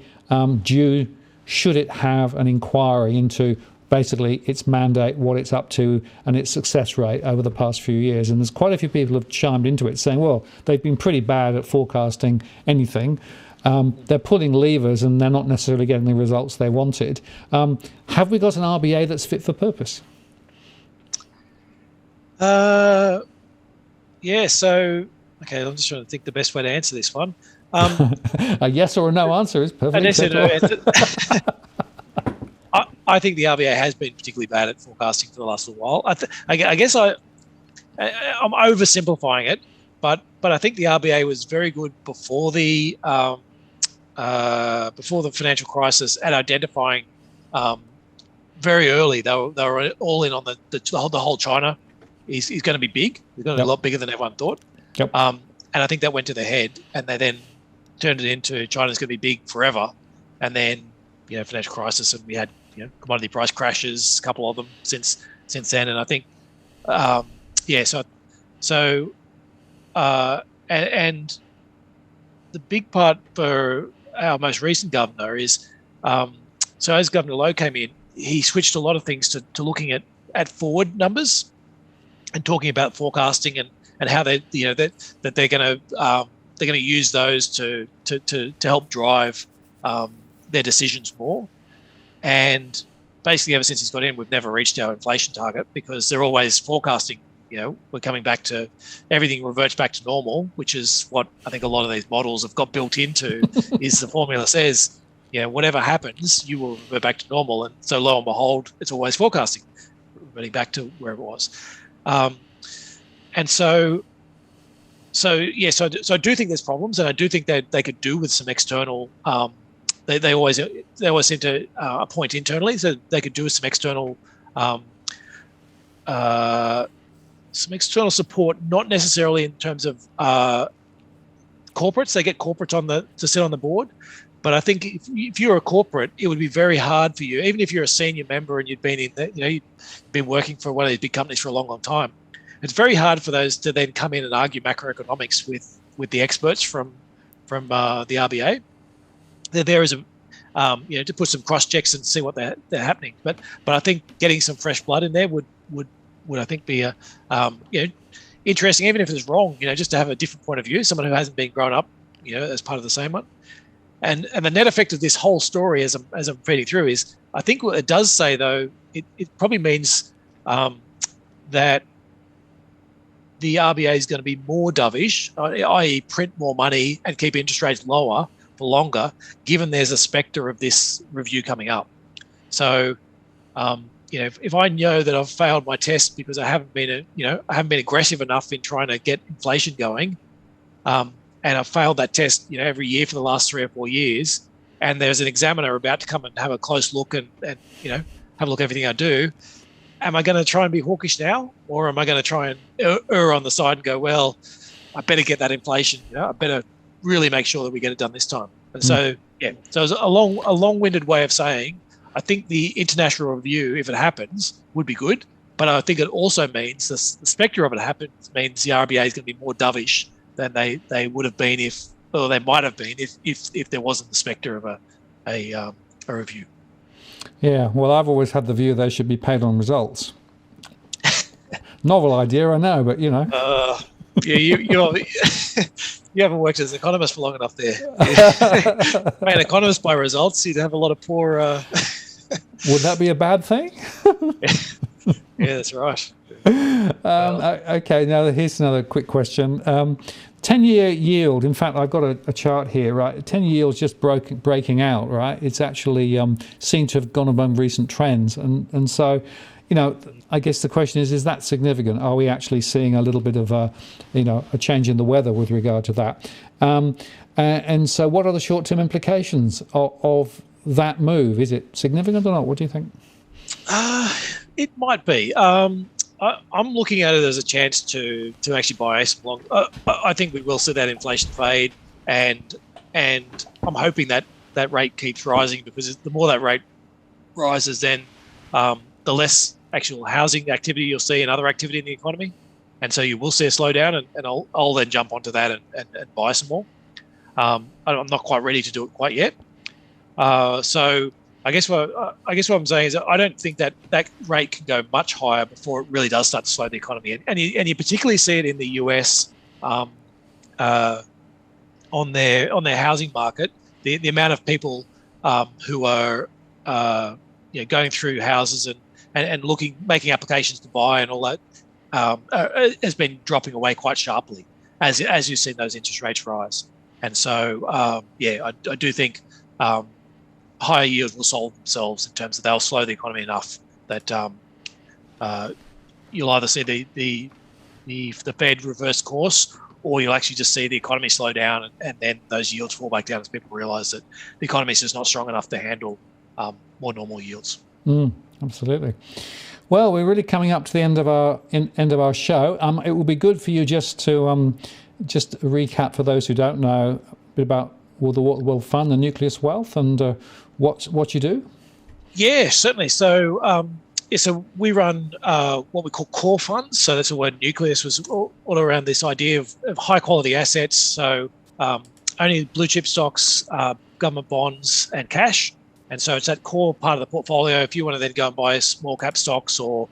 due, should it have an inquiry into basically its mandate, what it's up to, and its success rate over the past few years. And there's quite a few people have chimed into it saying, well, they've been pretty bad at forecasting anything. They're pulling levers and they're not necessarily getting the results they wanted. Have we got an RBA that's fit for purpose? Yeah, so, okay, I'm just trying to think the best way to answer this one. A yes or a no answer is perfectly acceptable. I think the RBA has been particularly bad at forecasting for the last little while. I guess I'm oversimplifying it, but I think the RBA was very good before the financial crisis at identifying very early. They were all in on the whole China. He's going to be big. He's going to be a lot bigger than everyone thought. Yep. And I think that went to their head, and they then turned it into China's going to be big forever, and then financial crisis, and we had commodity price crashes, a couple of them since then, and I think and the big part for our most recent governor is so as Governor Lowe came in, he switched a lot of things to looking at forward numbers and talking about forecasting and how they that they're going to use those to help drive their decisions more. And basically, ever since he's got in, we've never reached our inflation target because they're always forecasting. We're coming back to everything reverts back to normal, which is what I think a lot of these models have got built into. Is the formula says, whatever happens, you will revert back to normal, and so lo and behold, it's always forecasting, reverting back to where it was. And so I do think there's problems, and I do think that they could do with some external. They always seem to appoint internally, so they could do with some external support, not necessarily in terms of corporates. They get corporates to sit on the board. But I think if you're a corporate, it would be very hard for you, even if you're a senior member and you've been you've been working for one of these big companies for a long, long time. It's very hard for those to then come in and argue macroeconomics with the experts from the RBA. They're there as to put some cross checks and see what they're happening. But I think getting some fresh blood in there would I think be a interesting, even if it's wrong, just to have a different point of view, someone who hasn't been grown up, as part of the same one. And the net effect of this whole story, as I'm feeding through, is I think what it does say, though, it probably means that the RBA is going to be more dovish, i.e. print more money and keep interest rates lower for longer, given there's a spectre of this review coming up. So, if I know that I've failed my test because I haven't been aggressive enough in trying to get inflation going, and I've failed that test, every year for the last 3 or 4 years, and there's an examiner about to come and have a close look and have a look at everything I do, am I going to try and be hawkish now, or am I going to try and err on the side and go, well, I better get that inflation, I better really make sure that we get it done this time. And so it's a long-winded way of saying, I think the international review, if it happens, would be good, but I think it also means the spectre of it happens means the RBA is going to be more dovish than they would have been they might have been if there wasn't the spectre of a review. Yeah, well, I've always had the view they should be paid on results. Novel idea, I know, but you haven't worked as an economist for long enough there. An economist by results, you'd have a lot of poor. Would that be a bad thing? Yeah, that's right. Okay, now here's another quick question. 10-year yield, in fact, I've got a chart here, right? 10-year yield's just breaking out, right? It's actually seemed to have gone among recent trends. And so, I guess the question is that significant? Are we actually seeing a little bit of a change in the weather with regard to that? And so what are the short-term implications of that move? Is it significant or not? What do you think? It might be. I'm looking at it as a chance to actually buy some long. I think we will see that inflation fade, and I'm hoping that rate keeps rising, because the more that rate rises, then the less actual housing activity you'll see and other activity in the economy, and so you will see a slowdown, and I'll then jump onto that and buy some more. I'm not quite ready to do it quite yet. So I guess what I'm saying is that I don't think that rate can go much higher before it really does start to slow the economy. And you particularly see it in the US on their housing market. The amount of people who are going through houses and making applications to buy and all that has been dropping away quite sharply as you've seen those interest rates rise. And so I do think higher yields will solve themselves in terms of they'll slow the economy enough that you'll either see the Fed reverse course, or you'll actually just see the economy slow down and then those yields fall back down as people realise that the economy is just not strong enough to handle more normal yields. Absolutely. Well, we're really coming up to the end of our show. It will be good for you just to just recap for those who don't know a bit about the Wealth Fund, the Nucleus Wealth, and what you do. Yeah, certainly. So we run what we call core funds. So that's the word Nucleus was all around this idea of high quality assets. So only blue chip stocks, government bonds, and cash. And so it's that core part of the portfolio. If you want to then go and buy small cap stocks or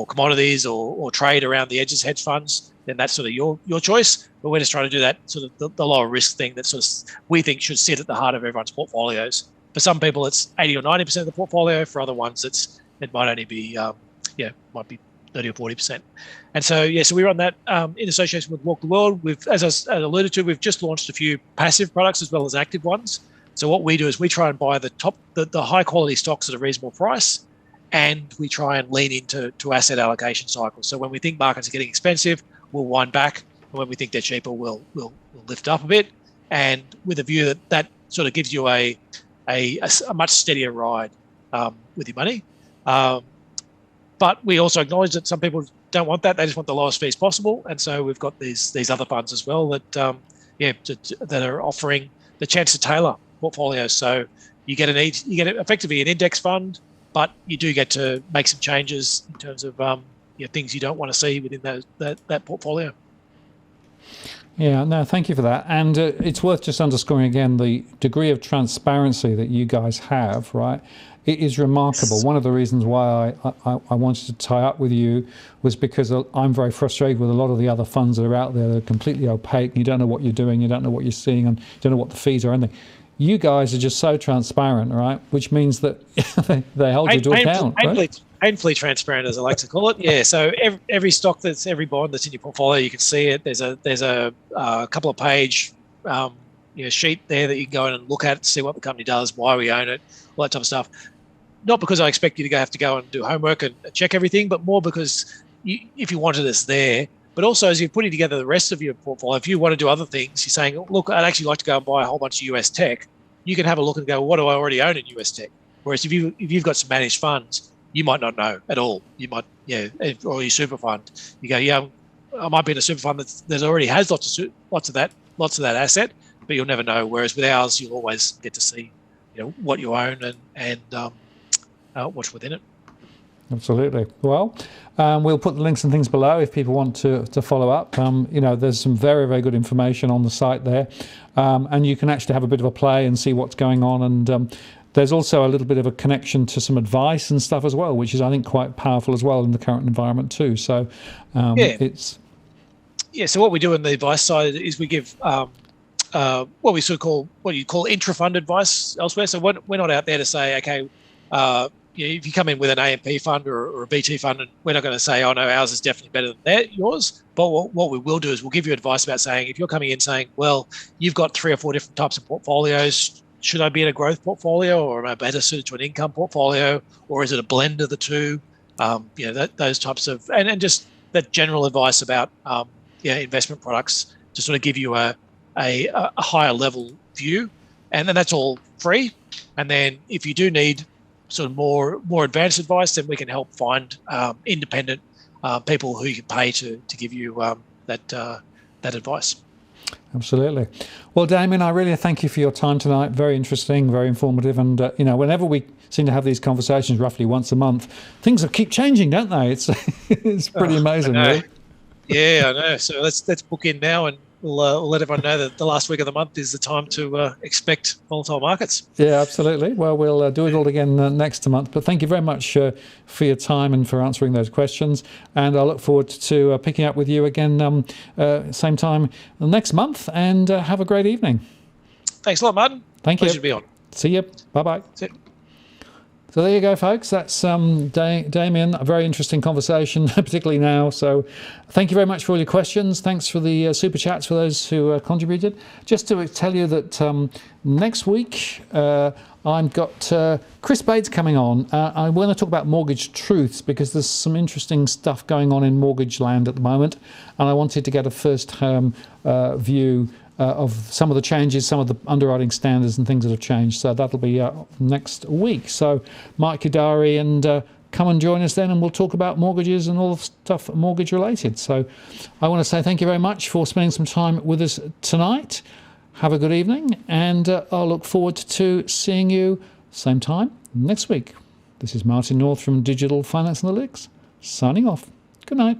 commodities or trade around the edges, hedge funds, then that's sort of your choice. But we're just trying to do that sort of the lower risk thing that sort of we think should sit at the heart of everyone's portfolios. For some people, it's 80 or 90% of the portfolio. For other ones, it might only be might be 30 or 40%. And so so we run that in association with Walk the World. As I alluded to, we've just launched a few passive products as well as active ones. So what we do is we try and buy the high quality stocks at a reasonable price, and we try and lean into asset allocation cycles. So when we think markets are getting expensive, we'll wind back, and when we think they're cheaper, we'll lift up a bit, and with a view that sort of gives you a much steadier ride with your money. But we also acknowledge that some people don't want that; they just want the lowest fees possible, and so we've got these other funds as well that that are offering the chance to tailor portfolios. So you get effectively an index fund, but you do get to make some changes in terms of things you don't want to see within that portfolio. Yeah, no, thank you for that. And it's worth just underscoring again the degree of transparency that you guys have, right? It is remarkable. One of the reasons why I wanted to tie up with you was because I'm very frustrated with a lot of the other funds that are out there that are completely opaque. You don't know what you're doing, you don't know what you're seeing, and you don't know what the fees are. And you guys are just so transparent, right? Which means that they hold you to account, right? Painfully transparent, as I like to call it. Yeah. So every stock every bond that's in your portfolio, you can see it. There's a couple of page sheet there that you can go in and look at, see what the company does, why we own it, all that type of stuff. Not because I expect you to have to go and do homework and check everything, but more because if you wanted, it's there. But also, as you're putting together the rest of your portfolio, if you want to do other things, you're saying, look, I'd actually like to go and buy a whole bunch of US tech. You can have a look and go, what do I already own in US tech? Whereas if you've got some managed funds, you might not know at all. You might, or your super fund. You go, I might be in a super fund that already has lots of that asset, but you'll never know. Whereas with ours, you'll always get to see, what you own and what's within it. Absolutely. Well, we'll put the links and things below if people want to follow up. There's some very, very good information on the site there, and you can actually have a bit of a play and see what's going on. And there's also a little bit of a connection to some advice and stuff as well, which is, I think, quite powerful as well in the current environment too. So it's... Yeah, so what we do on the advice side is we give what you call intra-fund advice elsewhere. So we're not out there to say, okay, if you come in with an AMP fund or a BT fund, and we're not going to say, oh no, ours is definitely better than yours. But what we will do is we'll give you advice about saying, if you're coming in saying, well, you've got 3 or 4 different types of portfolios, should I be in a growth portfolio, or am I better suited to an income portfolio, or is it a blend of the two? Those types of, and just that general advice about investment products to sort of give you a higher level view, and then that's all free. And then if you do need sort of more advanced advice, then we can help find independent people who you can pay to give you that advice. Absolutely. Well, Damien, I really thank you for your time tonight. Very interesting, very informative. And, whenever we seem to have these conversations roughly once a month, things keep changing, don't they? It's pretty amazing, really. Yeah, I know. So let's book in now, and we'll let everyone know that the last week of the month is the time to expect volatile markets. Yeah, absolutely. Well, we'll do it all again next month. But thank you very much for your time and for answering those questions. And I look forward to picking up with you again same time next month. And have a great evening. Thanks a lot, Martin. Thank you. Pleasure to be on. See you. Bye-bye. See you. So there you go, folks. That's Damien. A very interesting conversation, particularly now. So thank you very much for all your questions. Thanks for the super chats for those who contributed. Just to tell you that next week I've got Chris Bates coming on. I want to talk about mortgage truths because there's some interesting stuff going on in mortgage land at the moment. And I wanted to get a first-hand view of some of the changes, some of the underwriting standards and things that have changed. So that'll be next week. So mark your diary and come and join us then, and we'll talk about mortgages and all the stuff mortgage related. So I want to say thank you very much for spending some time with us tonight. Have a good evening, and I'll look forward to seeing you same time next week. This is Martin North from Digital Finance Analytics, signing off. Good night.